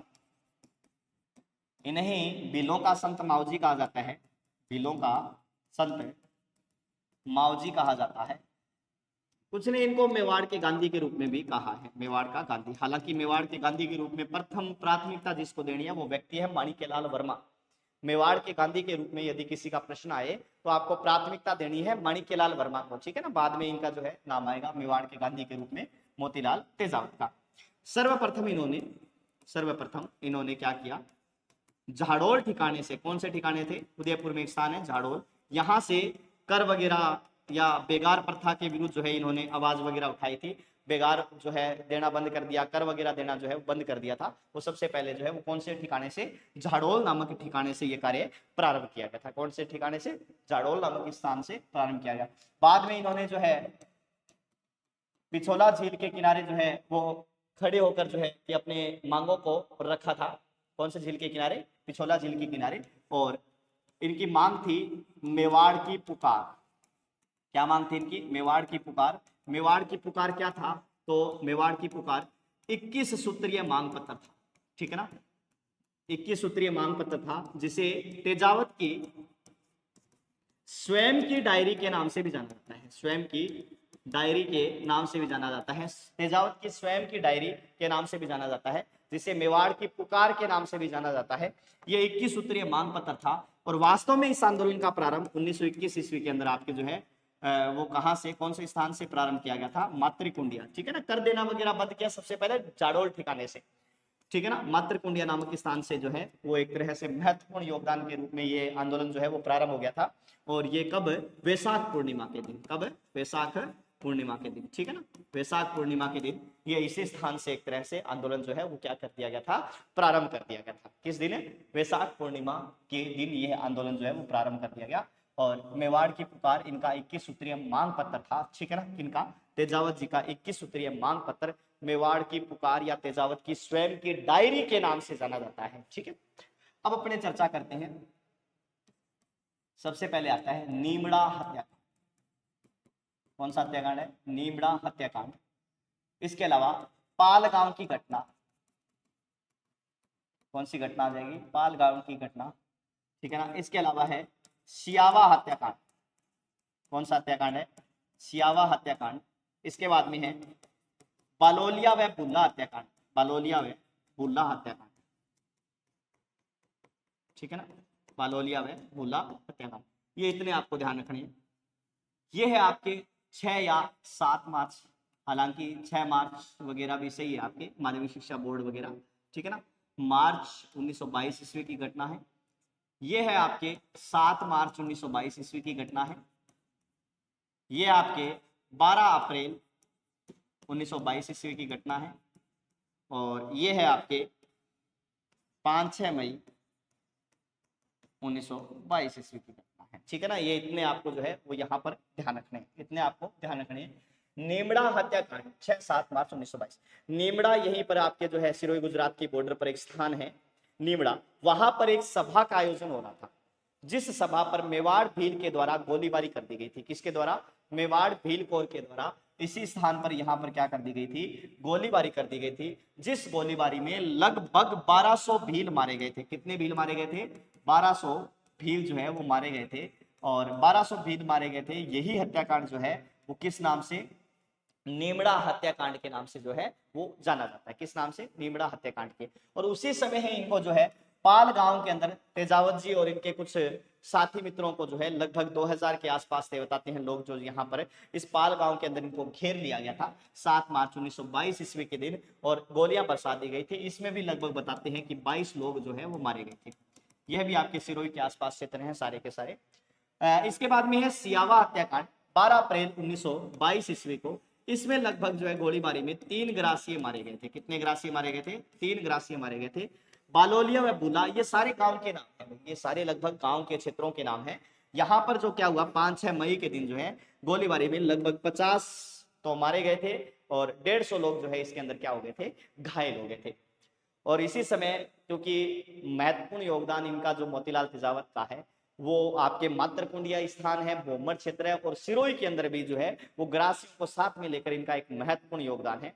इन्हें बिलों का संत मावजी कहा जाता है। बिलों का संत मावजी कहा जाता है। कुछ ने इनको मेवाड़ के गांधी के रूप में भी कहा है, मेवाड़ का गांधी। हालांकि मेवाड़ के गांधी के रूप में प्रथम प्राथमिकता जिसको देनी है वो व्यक्ति है माणिक्यलाल वर्मा। मेवाड़ के गांधी के रूप में यदि किसी का प्रश्न आए तो आपको प्राथमिकता देनी है माणिक्यलाल वर्मा को, ठीक है ना। बाद में इनका जो है नाम आएगा मेवाड़ के गांधी के रूप में मोतीलाल तेजावत का। सर्वप्रथम इन्होंने क्या किया, झाड़ोल ठिकाने से, कौन से ठिकाने थे, उदयपुर में एक स्थान है झाड़ोल, यहां से कर वगैरह या बेगार प्रथा के विरुद्ध जो है इन्होंने आवाज वगैरह उठाई थी। बेगार जो है देना बंद कर दिया, कर वगैरह देना जो है बंद कर दिया था। वो सबसे पहले जो है वो कौन से ठिकाने से, झाड़ोल नामक ठिकाने से ये कार्य प्रारंभ किया गया था। कौन से ठिकाने से, झाड़ोल नामक स्थान से प्रारंभ किया गया। बाद में इन्होंने जो है पिछोला झील के किनारे जो है वो खड़े होकर जो है कि अपने मांगों को रखा था। कौन से झील के किनारे, पिछोला झील के किनारे। और इनकी मांग थी मेवाड़ की पुकार। क्या मांग थी इनकी, मेवाड़ की पुकार। मेवाड़ की पुकार क्या था, तो मेवाड़ की पुकार 21 सूत्रीय मांग पत्र था, ठीक है ना। 21 सूत्रीय मांग पत्र था जिसे तेजावत की स्वयं की डायरी के नाम से भी जाना जाता है। स्वयं की डायरी के नाम से भी जाना जाता है, तेजावत की स्वयं की डायरी के नाम से भी जाना जाता है, जिसे मेवाड़ की पुकार के नाम से भी जाना जाता है। ये 21 सूत्रीय मांग पत्र था। और वास्तव में इस आंदोलन का प्रारंभ 1921 ईस्वी के अंदर आपके जो है वो कहां से, कौन से स्थान से प्रारंभ किया गया था, मातृकुंडिया, ठीक है ना। कर देना वगैरह बंद किया सबसे पहले झाड़ोल ठिकाने से, ठीक है ना। मातृकुंडिया नामक स्थान से जो है वो एक तरह से महत्वपूर्ण योगदान के रूप में ये आंदोलन जो है वो प्रारंभ हो गया था। और ये कब, वैशाख पूर्णिमा के दिन, कब, वैशाख पूर्णिमा के दिन, ठीक है ना। वैशाख पूर्णिमा के दिन ये इसी स्थान से एक तरह से आंदोलन जो है वो क्या कर दिया गया था, प्रारंभ कर दिया गया था। किस दिन, वैशाख पूर्णिमा के दिन यह आंदोलन जो है वो प्रारंभ कर दिया गया। और मेवाड़ की पुकार इनका 21 सूत्रीय मांग पत्र था, ठीक है ना। इनका तेजावत जी का 21 सूत्रीय मांग पत्र मेवाड़ की पुकार या तेजावत की स्वयं की डायरी के नाम से जाना जाता है, ठीक है। अब अपने चर्चा करते हैं। सबसे पहले आता है नीमड़ा हत्याकांड। कौन सा हत्याकांड है, नीमड़ा हत्याकांड। इसके अलावा पाल गांव की घटना, कौन सी घटना आ जाएगी, पाल गांव की घटना, ठीक है ना। इसके अलावा है सियावा हत्याकांड। कौन सा हत्याकांड है, सियावा हत्याकांड। इसके बाद में है बालोलिया व बुल्ला हत्याकांड, बालोलिया व बुल्ला हत्याकांड, ठीक है ना। बालोलिया व बुल्ला हत्याकांड, ये इतने आपको ध्यान रखने हैं। ये है आपके 6 या 7 मार्च, हालांकि 6 मार्च वगैरह भी सही है आपके माध्यमिक शिक्षा बोर्ड वगैरह, ठीक है ना। मार्च 1922 ईस्वी की घटना है। ये है आपके 7 मार्च 1922 ईस्वी की घटना है। ये आपके 12 अप्रैल 1922 ईस्वी की घटना है। और ये है आपके 5-6 मई 1922 ईस्वी की घटना है, ठीक है ना। ये इतने आपको जो है वो यहाँ पर ध्यान रखने हैं, इतने आपको ध्यान रखने हैं। नीमड़ा हत्याकांड 6-7 मार्च 1922। नीमड़ा यहीं पर आपके जो है सिरोही गुजरात की बॉर्डर पर एक स्थान है नीमड़ा। वहां पर एक सभा का आयोजन हो रहा था, जिस सभा पर मेवाड़ भील के द्वारा गोलीबारी कर दी गई थी। किसके द्वारा, मेवाड़ भील कोर के द्वारा इसी स्थान पर यहाँ पर क्या कर दी गई थी, गोलीबारी कर दी गई थी। जिस गोलीबारी में लगभग 1200 भील मारे गए थे। कितने भील मारे गए थे, 1200 भील जो है वो मारे गए थे। और 1200 भील मारे गए थे। यही हत्याकांड जो है वो किस नाम से, नीमड़ा हत्याकांड के नाम से जो है वो जाना जाता है। किस नाम से, नीमड़ा हत्याकांड के। और उसी समय है इनको जो है पाल गांव के अंदर तेजावत जी और इनके कुछ साथी मित्रों को जो है लगभग 2000 के आसपास थे, बताते हैं लोग, जो यहाँ पर इस पाल गांव के अंदर इनको घेर लिया गया था 7 मार्च 1922 ईस्वी के दिन। और गोलियां बरसा दी गई थी। इसमें भी लगभग बताते हैं कि 22 लोग जो है वो मारे गए थे। यह भी आपके सिरोही के आसपास क्षेत्र हैं सारे के सारे। इसके बाद में है सियावा हत्याकांड 12 अप्रैल 1922 ईस्वी को। इसमें लगभग जो है गोलीबारी में 3 ग्रासीय मारे गए थे। कितने ग्रासीय मारे गए थे, 3 ग्रासीय मारे गए थे। बालोलिया व बुला, ये सारे गांव के नाम है, ये सारे लगभग गांव के क्षेत्रों के नाम है। यहाँ पर जो क्या हुआ 5-6 मई के दिन जो है गोलीबारी में लगभग 50 तो मारे गए थे और 150 लोग जो है इसके अंदर क्या हो गए थे, घायल हो गए थे। और इसी समय क्योंकि महत्वपूर्ण योगदान इनका जो मोतीलाल तेजावत का है वो आपके मातृकुंडिया स्थान है, भोमर क्षेत्र है, और सिरोही के अंदर भी जो है वो ग्रासियों को साथ में लेकर इनका एक महत्वपूर्ण योगदान है।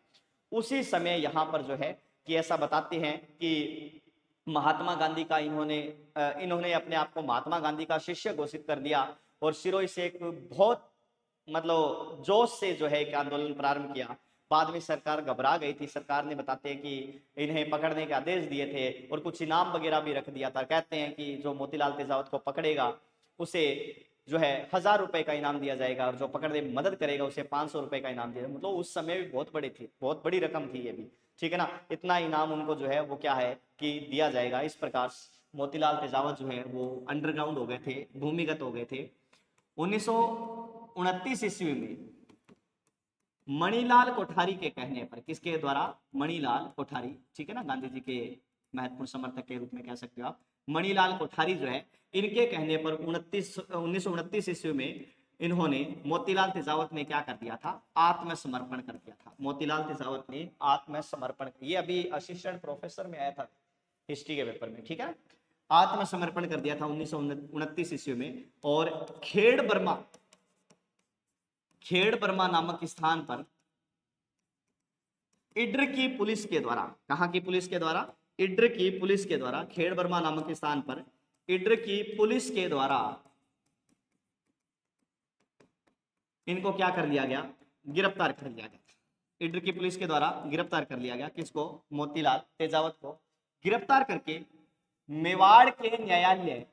उसी समय यहाँ पर जो है कि ऐसा बताते हैं कि महात्मा गांधी का इन्होंने अपने आप को महात्मा गांधी का शिष्य घोषित कर दिया। और सिरोही से एक बहुत मतलब जोश से जो है एक आंदोलन प्रारंभ किया। बाद में सरकार घबरा गई थी। सरकार ने बताते हैं कि इन्हें पकड़ने के आदेश दिए थे और कुछ इनाम वगैरह भी रख दिया था। कहते हैं कि जो मोतीलाल तेजावत को पकड़ेगा उसे जो है 1000 रुपए का इनाम दिया जाएगा और जो पकड़ने में मदद करेगा उसे 500 रुपए का इनाम दिया जाएगा। मतलब उस समय भी बहुत बड़ी थी, बहुत बड़ी रकम थी ये भी, ठीक है ना। इतना इनाम उनको जो है वो क्या है कि दिया जाएगा। इस प्रकार मोतीलाल तेजावत जो है वो अंडरग्राउंड हो गए थे, भूमिगत हो गए थे। 1929 ईस्वी में मणिलाल कोठारी के कहने पर, किसके द्वारा? मणिलाल कोठारी, ठीक है ना, गांधी जी के महत्वपूर्ण समर्थक के रूप में कह सकते हो आप। मणिलाल कोठारी जो है, इनके कहने पर 1929 ईस्वी में इन्होंने मोतीलाल तेजावत ने क्या कर दिया था? आत्मसमर्पण कर दिया था। मोतीलाल तेजावत ने आत्मसमर्पण, ये अभी असिस्टेंट प्रोफेसर में आया था हिस्ट्री के पेपर में, ठीक है। आत्मसमर्पण कर दिया था 1929 ईस्वी में। और खेड़ बर्मा नामक स्थान पर इड्र की पुलिस के द्वारा, कहां की पुलिस के द्वारा? इड्र की पुलिस के द्वारा, खेड़ बर्मा नामक स्थान पर इड्र की पुलिस के द्वारा इनको क्या कर लिया गया? गिरफ्तार कर लिया गया। इड्र की पुलिस के द्वारा गिरफ्तार कर लिया गया। किसको? मोतीलाल तेजावत को। गिरफ्तार करके मेवाड़ के न्यायालय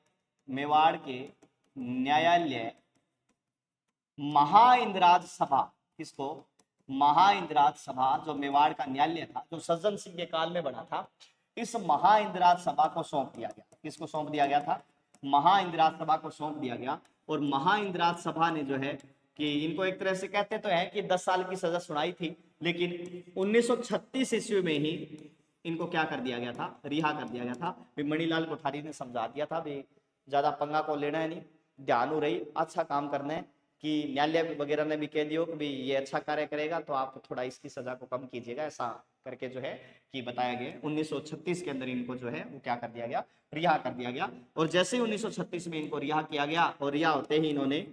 महाइंद्राज सभा, किसको? महाइंद्राज सभा, जो मेवाड़ का न्यायालय था, जो सज्जन सिंह के काल में बना था, इस महाइंद्राज सभा को सौंप दिया गया। किसको सौंप दिया गया था? महाइंद्राज सभा को सौंप दिया गया। और महाइंद्राज सभा ने जो है कि इनको एक तरह से कहते तो है कि 10 साल की सजा सुनाई थी, लेकिन 1936 ईस्वी में ही इनको क्या कर दिया गया था? रिहा कर दिया गया था। मणिलाल कोठारी ने समझा दिया था भी ज्यादा पंगा को लेना है नहीं, ध्यान हो रही, अच्छा काम करना है, कि न्यायालय वगैरह ने भी कह दियो कि भाई ये अच्छा कार्य करेगा तो आप थोड़ा इसकी सजा को कम कीजिएगा, ऐसा करके जो है कि बताया गया। 1936 के अंदर इनको जो है वो क्या कर दिया गया? रिहा कर दिया गया। और जैसे ही 1936 में इनको रिहा किया गया, और रिहा होते ही इन्होंने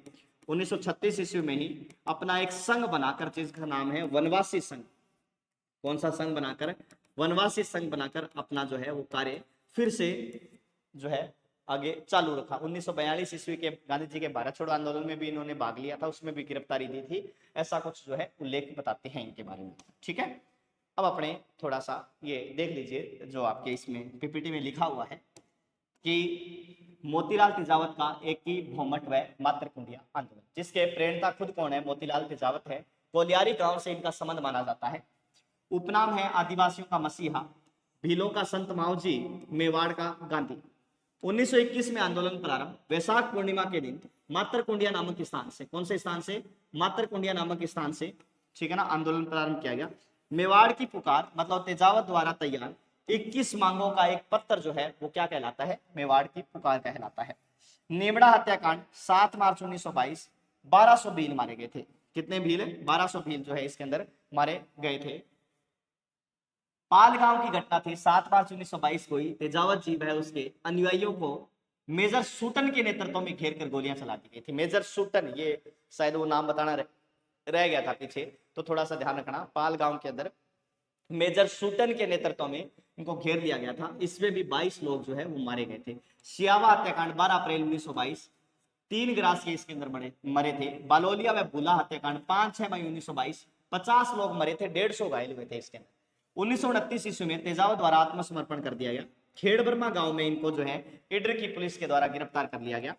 1936 ईस्वी में ही अपना एक संघ बनाकर, जिसका नाम है वनवासी संघ। कौन सा संघ बनाकर? वनवासी संघ बनाकर अपना जो है वो कार्य फिर से जो है आगे चालू रखा। 1942 ईस्वी के गांधी जी के भारत छोड़ो आंदोलन में भी इन्होंने भाग लिया था, उसमें भी गिरफ्तारी दी थी। ऐसा कुछ जो है उल्लेख बताते हैं इनके बारे में, ठीक है। अब अपने थोड़ा सा ये देख लीजिए जो आपके इसमें पीपीटी में लिखा हुआ है कि मोतीलाल तेजावत का एक ही भौमट व मात्र कुंडिया आंदोलन, जिसके प्रेरणता खुद कौन है? मोतीलाल तेजावत है। कोलियारी गांव से इनका संबंध माना जाता है। उपनाम है आदिवासियों का मसीहा, भीलों का संत माओजी, मेवाड़ का गांधी। 1921 में आंदोलन प्रारंभ। वैशाख पूर्णिमा के दिन मातरकुंडिया नामक स्थान से, कौन से स्थान से? मातरकुंडिया नामक स्थान से, ठीक है ना, आंदोलन प्रारंभ किया गया। मेवाड़ की पुकार, मतलब तेजावत द्वारा तैयार 21 मांगों का एक पत्र जो है वो क्या कहलाता है? मेवाड़ की पुकार कहलाता है। नेमड़ा हत्याकांड 7 मार्च 1922, 1200 भील मारे गए थे। कितने भील? 1200 भील जो है इसके अंदर मारे गए थे। पाल गांव की घटना थी, 7 मार्च 1922 को ही तेजावत जी वह उसके अनुयायियों को मेजर सूटन के नेतृत्व में घेर कर गोलियां चला दी गई थी। मेजर सूटन, ये शायद वो नाम बताना रह गया था पीछे, तो थोड़ा सा ध्यान रखना। पाल गांव के अंदर मेजर सूटन के नेतृत्व में इनको घेर लिया गया था। इसमें भी 22 लोग जो है वो मारे गए थे। सियावा हत्याकांड 12 अप्रैल 1922, 3 ग्रासीय इसके अंदर मरे थे। बालोलिया व बुला हत्याकांड 5-6 मई 1922, 50 लोग मरे थे, 150 घायल हुए थे इसके अंदर। 1929 ईस्वी में तेजावत द्वारा आत्मसमर्पण कर दिया गया। खेड़बर्मा गांव में इनको जो है इड्र की पुलिस के द्वारा गिरफ्तार कर लिया गया।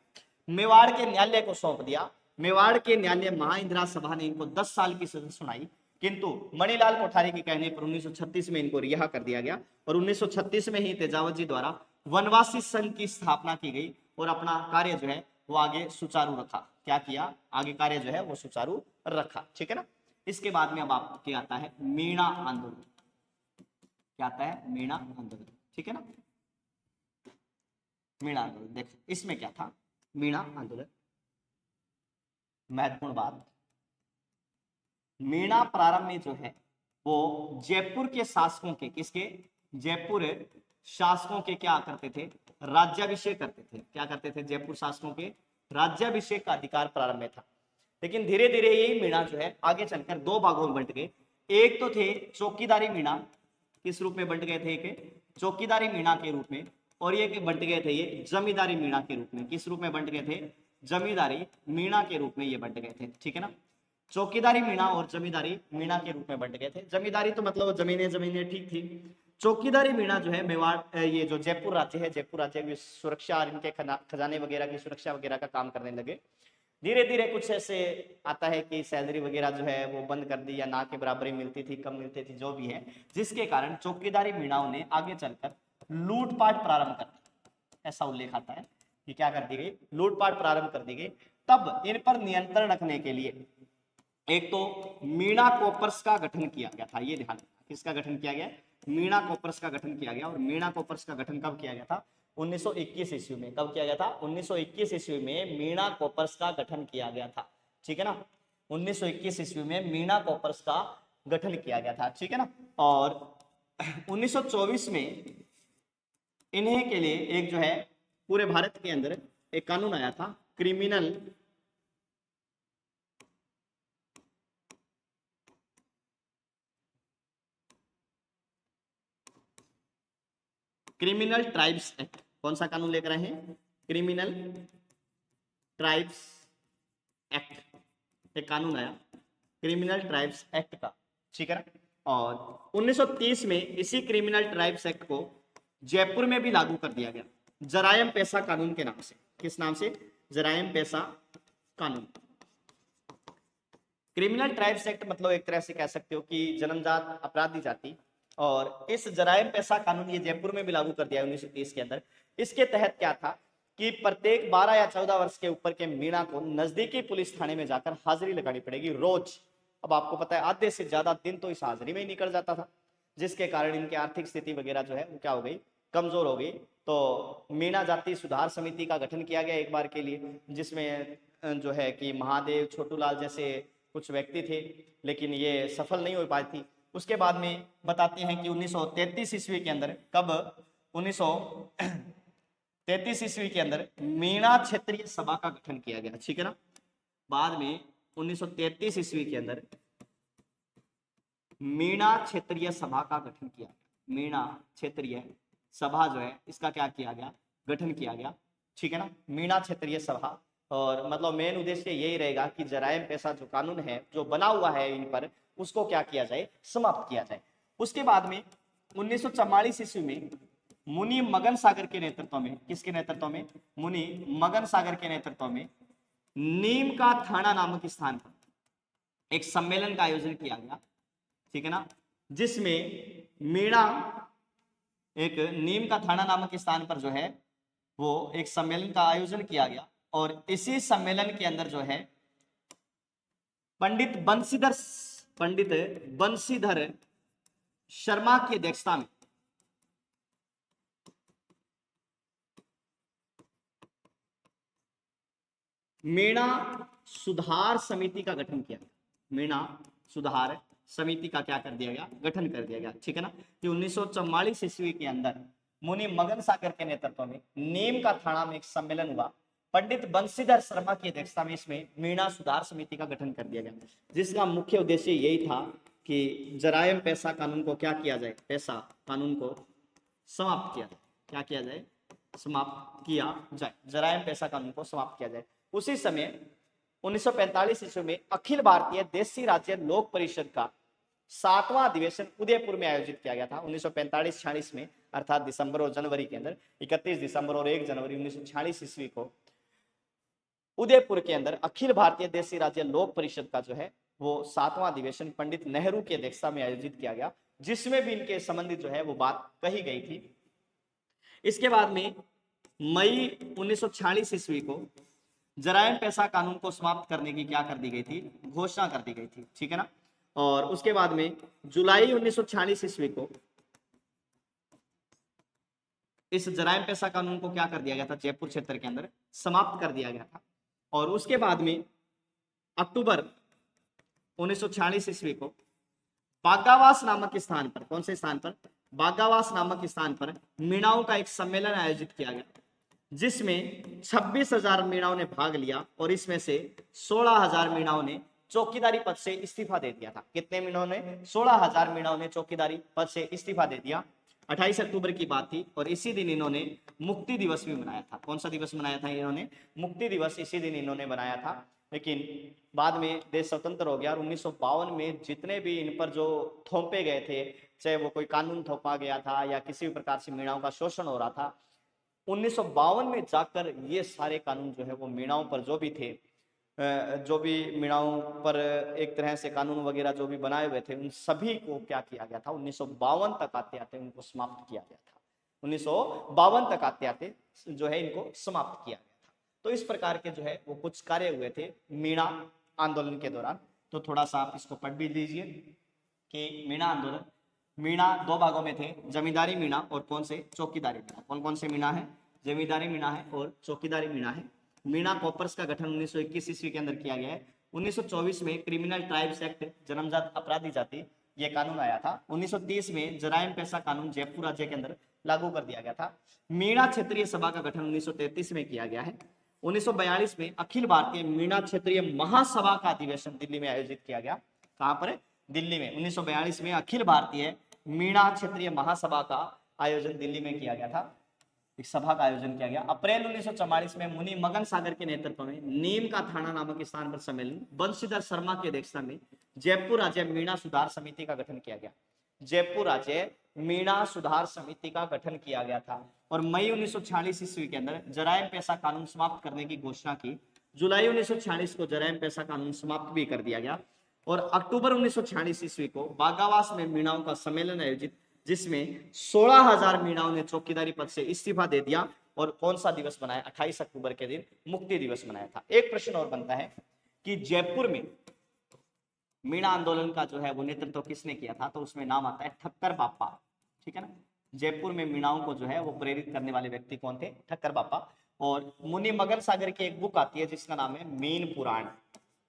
मेवाड़ के न्यायालय को सौंप दिया। मेवाड़ के न्यायालय महाइंद्रा सभा ने इनको 10 साल की सजा सुनाई, किंतु मणिलाल कोठारी के कहने पर 1936 में इनको रिहा कर दिया गया। और 1936 में ही तेजावत जी द्वारा वनवासी संघ की स्थापना की गई और अपना कार्य जो है वो आगे सुचारू रखा। क्या किया? आगे कार्य जो है वो सुचारू रखा, ठीक है ना। इसके बाद में अब आपके आता है मीणा आंदोलन। क्या आता है? मीणा आंदोलन, ठीक है ना। मीणा आंदोलन देखो इसमें क्या था। मीणा आंदोलन, महत्वपूर्ण बात, मीणा प्रारंभ में जो है वो जयपुर के शासकों के, किसके? जयपुर शासकों के क्या करते थे? राज्याभिषेक करते थे। क्या करते थे? जयपुर शासकों के राज्याभिषेक का अधिकार प्रारंभ में था। लेकिन धीरे धीरे ये मीणा जो है आगे चलकर 2 भागों में बंट गए। एक तो थे चौकीदारी मीणा, किस रूप में बंट गए थे? एक चौकीदारी मीणा के रूप में, और ये बंट गए थे ये जमींदारी मीणा के रूप में। किस रूप में बंट गए थे? जमींदारी मीणा के रूप में ये बंट गए थे, ठीक है ना। चौकीदारी मीणा और जमींदारी मीणा के रूप में बंट गए थे। जमींदारी तो मतलब जमीनें जमीनें ठीक थी। चौकीदारी मीणा जो है मेवाड़, ये जो जयपुर राज्य है, जयपुर राज्य की सुरक्षा और इनके खजाने वगैरह की सुरक्षा वगैरह का काम करने लगे। धीरे धीरे कुछ ऐसे आता है कि सैलरी वगैरह जो है वो बंद कर दी, या ना के बराबरी मिलती थी, कम मिलती थी, जो भी है, जिसके कारण चौकीदारी मीणाओं ने आगे चलकर लूटपाट प्रारंभ कर दी। ऐसा उल्लेख आता है कि क्या कर दी गई, लूटपाट प्रारंभ कर दी गई। तब इन पर नियंत्रण रखने के लिए एक तो मीणा कॉपर्स का गठन किया गया था। ये ध्यान रखना, किसका गठन किया गया, मीणा कॉपर्स का गठन किया गया। और मीणा कॉपर्स का गठन कब किया गया था, 1921 ईस्वी में। कब किया गया था, 1921 ईस्वी में मीणा कॉपर्स का गठन किया गया था, ठीक है ना। 1921 ईस्वी में मीणा कॉपर्स का गठन किया गया था, ठीक है ना। और 1924 में इन्हें के लिए एक जो है पूरे भारत के अंदर एक कानून आया था, क्रिमिनल ट्राइब्स एक्ट। कौन सा कानून लेकर आए हैं, क्रिमिनल ट्राइब्स एक्ट। एक कानून आया क्रिमिनल ट्राइब्स एक्ट का, ठीक है ना। और 1930 में इसी क्रिमिनल ट्राइब्स एक्ट को जयपुर में भी लागू कर दिया गया, जरायम पेशा कानून के नाम से। किस नाम से, जरायम पेशा कानून। क्रिमिनल ट्राइब्स एक्ट मतलब एक तरह से कह सकते हो कि जन्मजात अपराधी जाति। और इस जरायम पेशा कानून ये जयपुर में भी लागू कर दिया 1930 के अंदर। इसके तहत क्या था कि प्रत्येक 12 या 14 वर्ष के ऊपर के मीणा को नजदीकी पुलिस थाने में जाकर हाजिरी लगानी पड़ेगी रोज। अब आपको पता है आधे से ज्यादा दिन तो इस हाजिरी में ही निकल जाता था, जिसके कारण इनकी आर्थिक स्थिति वगैरह जो है वो क्या हो गई, कमजोर हो गई। तो मीणा जाति सुधार समिति का गठन किया गया एक बार के लिए, जिसमें जो है कि महादेव, छोटूलाल जैसे कुछ व्यक्ति थे, लेकिन ये सफल नहीं हो पाई थी। उसके बाद में बताते हैं कि 1933 ईस्वी के अंदर, कब, 1933 ईस्वी के अंदर मीणा क्षेत्रीय सभा का गठन किया गया, ठीक है ना। बाद में 1933 ईस्वी के अंदर मीणा क्षेत्रीय सभा का गठन किया गया। मीणा क्षेत्रीय सभा जो है इसका क्या किया गया, गठन किया गया, ठीक है ना, मीणा क्षेत्रीय सभा। और मतलब मेन उद्देश्य यही रहेगा कि जरायम पेशा जो कानून है जो बना हुआ है इन पर, उसको क्या किया जाए, समाप्त किया जाए। उसके बाद में 1944 ईस्वी में मुनि मगन सागर के नेतृत्व में, किसके नेतृत्व में, मुनि मगन सागर के नेतृत्व में नीम का थाना नामक स्थान पर एक सम्मेलन का आयोजन किया गया, ठीक है ना, जिसमें मीणा, एक नीम का थाना नामक स्थान पर जो है वो एक सम्मेलन का आयोजन किया गया। और इसी सम्मेलन के अंदर जो है पंडित बंशीधर शर्मा की अध्यक्षता में मीणा सुधार समिति का गठन किया गया। मीणा सुधार समिति का क्या कर दिया गया, गठन कर दिया गया, ठीक है ना। कि 1944 ईस्वी के अंदर मुनि मगन सागर के नेतृत्व में नीम का थाना में एक सम्मेलन हुआ, पंडित बंशीधर शर्मा की अध्यक्षता में इसमें मीणा सुधार समिति का गठन कर दिया गया, जिसका मुख्य उद्देश्य यही था कि जरायम पेशा कानून को क्या किया जाए, पेशा कानून को समाप्त किया जाए। क्या किया जाए, समाप्त किया जाए, जरायम पेशा कानून को समाप्त किया जाए। उसी समय 1945 ईस्वी में अखिल भारतीय देशी राज्य लोक परिषद का 7वां अधिवेशन उदयपुर में आयोजित किया गया था 1945-46 में, अर्थात दिसंबर और जनवरी के अंदर। 31 दिसंबर और 1 जनवरी 1946 ईस्वी को उदयपुर के अंदर अखिल भारतीय देशी राज्य लोक परिषद का जो है वो 7वां अधिवेशन पंडित नेहरू की अध्यक्षता में आयोजित किया गया, जिसमें भी इनके संबंधित जो है वो बात कही गई थी। इसके बाद में मई 1946 ईस्वी को जरायम पेशा कानून को समाप्त करने की क्या कर दी गई थी, घोषणा कर दी गई थी, ठीक है ना। और उसके बाद में जुलाई 1946 ईस्वी को इस जरायम पेशा कानून को क्या कर दिया गया था, जयपुर क्षेत्र के अंदर समाप्त कर दिया गया था। और उसके बाद में अक्टूबर 1946 ईस्वी को बागावास नामक स्थान पर, कौन से स्थान पर, बागावास नामक स्थान पर मीणाओं का एक सम्मेलन आयोजित किया गया, जिसमें 26,000 मीणाओं ने भाग लिया। और इसमें से 16,000 मीणाओं ने चौकीदारी पद से इस्तीफा दे दिया था। कितने मीणाओं ने, 16,000 मीणाओं ने चौकीदारी पद से इस्तीफा दे दिया। 28 अक्टूबर की बात थी और इसी दिन इन्होंने मुक्ति दिवस भी मनाया था। कौन सा दिवस मनाया था इन्होंने, मुक्ति दिवस, इसी दिन इन्होंने मनाया था। लेकिन बाद में देश स्वतंत्र हो गया और 1952 में जितने भी इन पर जो थोपे गए थे, चाहे वो कोई कानून थोपा गया था या किसी भी प्रकार से मीणाओं का शोषण हो रहा था, 1952 में जाकर ये सारे कानून जो है वो मीणाओं पर जो भी थे, जो भी मीणाओं पर एक तरह से कानून वगैरह जो भी बनाए हुए थे, उन सभी को क्या किया गया था, 1952 तक आते आते उनको समाप्त किया गया था। 1952 तक आते आते जो है इनको समाप्त किया गया था। तो इस प्रकार के जो है वो कुछ कार्य हुए थे मीणा आंदोलन के दौरान। तो थोड़ा सा आप इसको पढ़ भी लीजिए कि मीणा आंदोलन, मीणा दो भागों में थे, जमींदारी मीणा और कौन से, चौकीदारी मीणा। कौन कौन से मीणा है, जमींदारी मीणा है और चौकीदारी मीणा है। मीणा कॉपर्स का गठन 1921 ईस्वी के अंदर किया गया है। 1924 में क्रिमिनल ट्राइब्स एक्ट, जन्मजात अपराधी जाति, ये कानून आया था। 1930 में जराइम पेशा कानून जयपुर राज्य के अंदर लागू कर दिया गया था। मीणा क्षेत्रीय सभा का गठन 1933 में किया गया है। 1942 में अखिल भारतीय मीणा क्षेत्रीय महासभा का अधिवेशन दिल्ली में आयोजित किया गया। कहां पर, दिल्ली में। 1942 में अखिल भारतीय मीणा क्षेत्रीय महासभा का आयोजन दिल्ली में किया गया था, एक सभा का आयोजन किया गया। अप्रैल 1944 में मुनि मगन सागर के नेतृत्व में नीम का थाना नामक स्थान पर सम्मेलन, बंशीधर शर्मा की अध्यक्षता में जयपुर राज्य मीणा सुधार समिति का गठन किया गया। जयपुर राज्य मीणा सुधार समिति का गठन किया गया था। और मई 1946 ईस्वी के अंदर जराइम पेशा कानून समाप्त करने की घोषणा की। जुलाई 1946 को जराइम पेशा कानून समाप्त भी कर दिया गया। और अक्टूबर 1946 ईस्वी को बागावास में मीणाओं का सम्मेलन आयोजित, जिसमें 16,000 मीणाओं ने चौकीदारी पद से इस्तीफा दे दिया। और कौन सा दिवस बनाया, 28 अक्टूबर के दिन मुक्ति दिवस मनाया था। एक प्रश्न और बनता है कि जयपुर में मीणा आंदोलन का जो है वो नेतृत्व किसने किया था, तो उसमें नाम आता है ठक्कर बापा। ठीक है ना, जयपुर में मीणाओं को जो है वो प्रेरित करने वाले व्यक्ति कौन थे, ठक्कर बापा। और मुनि मगन सागर की एक बुक आती है जिसका नाम है मीन पुराण।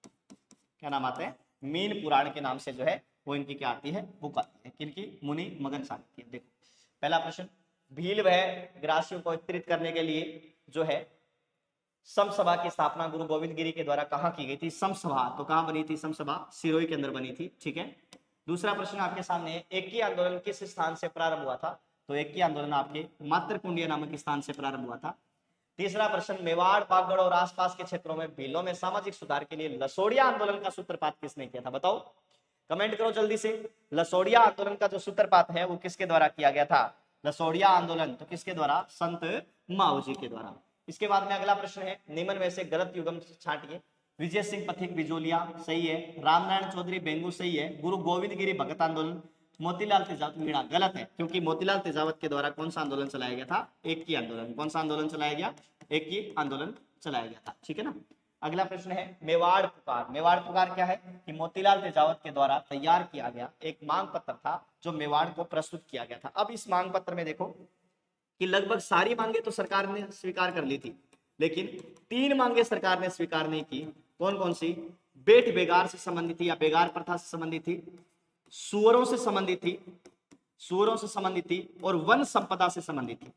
क्या नाम आता है, मीन पुराण के नाम से जो है वो इनकी क्या आती है, बुक आती है। किनकी, मुनि मगन सागर की। देखो पहला प्रश्न, भील व ग्रासियों को एकत्रित करने के लिए जो है समसभा की स्थापना गुरु गोविंद गिरी के द्वारा कहाँ की गई थी, समसभा। तो कहाँ बनी थी समसभा, सिरोही के अंदर बनी थी। ठीक है, दूसरा प्रश्न आपके सामने, एक ही आंदोलन किस स्थान से प्रारंभ हुआ था, तो एक ही आंदोलन आपके मातृकुंडिया नामक स्थान से प्रारंभ हुआ था। तीसरा प्रश्न, मेवाड़, बागड़ और आसपास के क्षेत्रों में भीलों में सामाजिक सुधार के लिए लसोड़िया आंदोलन का सूत्रपात किसने किया था, बताओ, कमेंट करो जल्दी से। लसोड़िया आंदोलन का जो सूत्रपात है वो किसके द्वारा किया गया था, लसोड़िया आंदोलन, तो किसके द्वारा, संत माऊजी के द्वारा। इसके बाद में अगला प्रश्न है, निम्न में से गलत युग्म छांटिए। विजय सिंह पथिक बिजोलिया सही है, रामनारायण चौधरी बेंगू सही है, गुरु गोविंद गिरी भगत आंदोलन, मोतीलाल तेजावत मीणा गलत है, क्योंकि मोतीलाल तेजावत के द्वारा कौन सा आंदोलन चलाया गया था, एक ही आंदोलन। कौन सा आंदोलन चलाया गया, एक ही आंदोलन चलाया गया था। ठीक है ना। अगला प्रश्न है, मेवाड़ पुकार। मेवाड़ पुकार क्या है कि मोतीलाल तेजावत के द्वारा तैयार किया गया एक मांग पत्र था जो मेवाड़ को प्रस्तुत किया गया था। अब इस मांग पत्र में देखो कि लगभग सारी मांगे तो सरकार ने स्वीकार कर ली थी, लेकिन 3 मांगे सरकार ने स्वीकार नहीं की। कौन कौन सी, बेट बेगार से संबंधित थी या बेगार प्रथा से संबंधित थी, सुअरों से संबंधित थी, सुअरों से संबंधित थी और वन संपदा से संबंधित थी।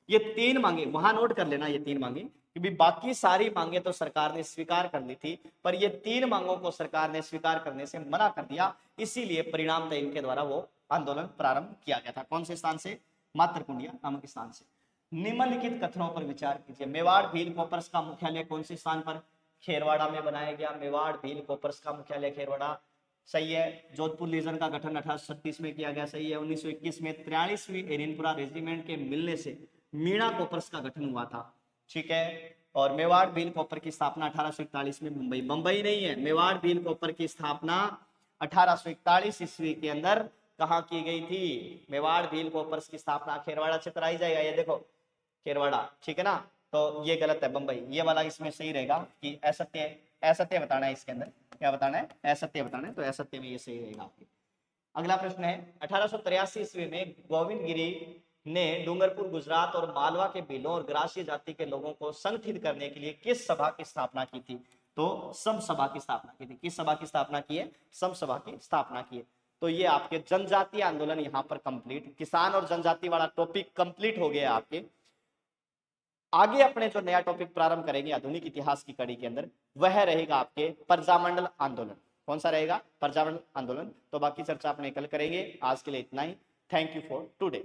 ये 3 मांगे वहां नोट कर लेना, ये 3 मांगे, क्योंकि बाकी सारी मांगे तो सरकार ने स्वीकार कर ली थी, पर ये 3 मांगों को सरकार ने स्वीकार करने से मना कर दिया। इसीलिए परिणाम तय इनके द्वारा वो आंदोलन प्रारंभ किया गया था। कौन से स्थान से, मातृकुंडिया नामक स्थान से। निम्नलिखित कथनों पर विचार कीजिए। मेवाड़ भील कॉपर्स का मुख्यालय कौन से स्थान पर, खेरवाड़ा में बनाया गया। मेवाड़ भील कॉपर्स का मुख्यालय खेरवाड़ा सही है। जोधपुर लीजन का गठन 1836 में किया गया सही है। 1921 में 43वीं एरिनपुरा रेजिमेंट के मिलने से मीणा कॉपर्स का गठन हुआ था। ठीक है। और मेवाड़ भील कॉपर की स्थापना 1841 में मुंबई, बंबई नहीं है, मेवाड़ भील कॉपर की स्थापना 1841 ईस्वी के अंदर कहाँ की गई थी, मेवाड़ भील कॉपर्स की स्थापना खेरवाड़ा क्षेत्र आ ही जाएगा, ये देखो खेरवाड़ा। ठीक है ना, तो ये गलत है, बंबई। ये वाला इसमें सही रहेगा कि असत्य, असत्य बताना है इसके अंदर, क्या बताना है, असत्य बताना है, तो असत्य में ये सही रहेगा आपके। अगला प्रश्न है, 1883 ईस्वी में गोविंद गिरी ने डूंगरपुर गुजरात और मालवा के भीलों और ग्रासीय जाति के लोगों को संगठित करने के लिए किस सभा की स्थापना की थी, तो सम सभा की स्थापना की थी। किस सभा की स्थापना की है, सम सभा की स्थापना की है। तो ये आपके जनजातीय आंदोलन यहाँ पर कंप्लीट, किसान और जनजाति वाला टॉपिक कंप्लीट हो गया आपके। आगे अपने जो नया टॉपिक प्रारंभ करेंगे आधुनिक इतिहास की कड़ी के अंदर, वह रहेगा आपके प्रजामंडल आंदोलन। कौन सा रहेगा, प्रजामंडल आंदोलन। तो बाकी चर्चा अपने कल करेंगे। आज के लिए इतना ही। Thank you for today.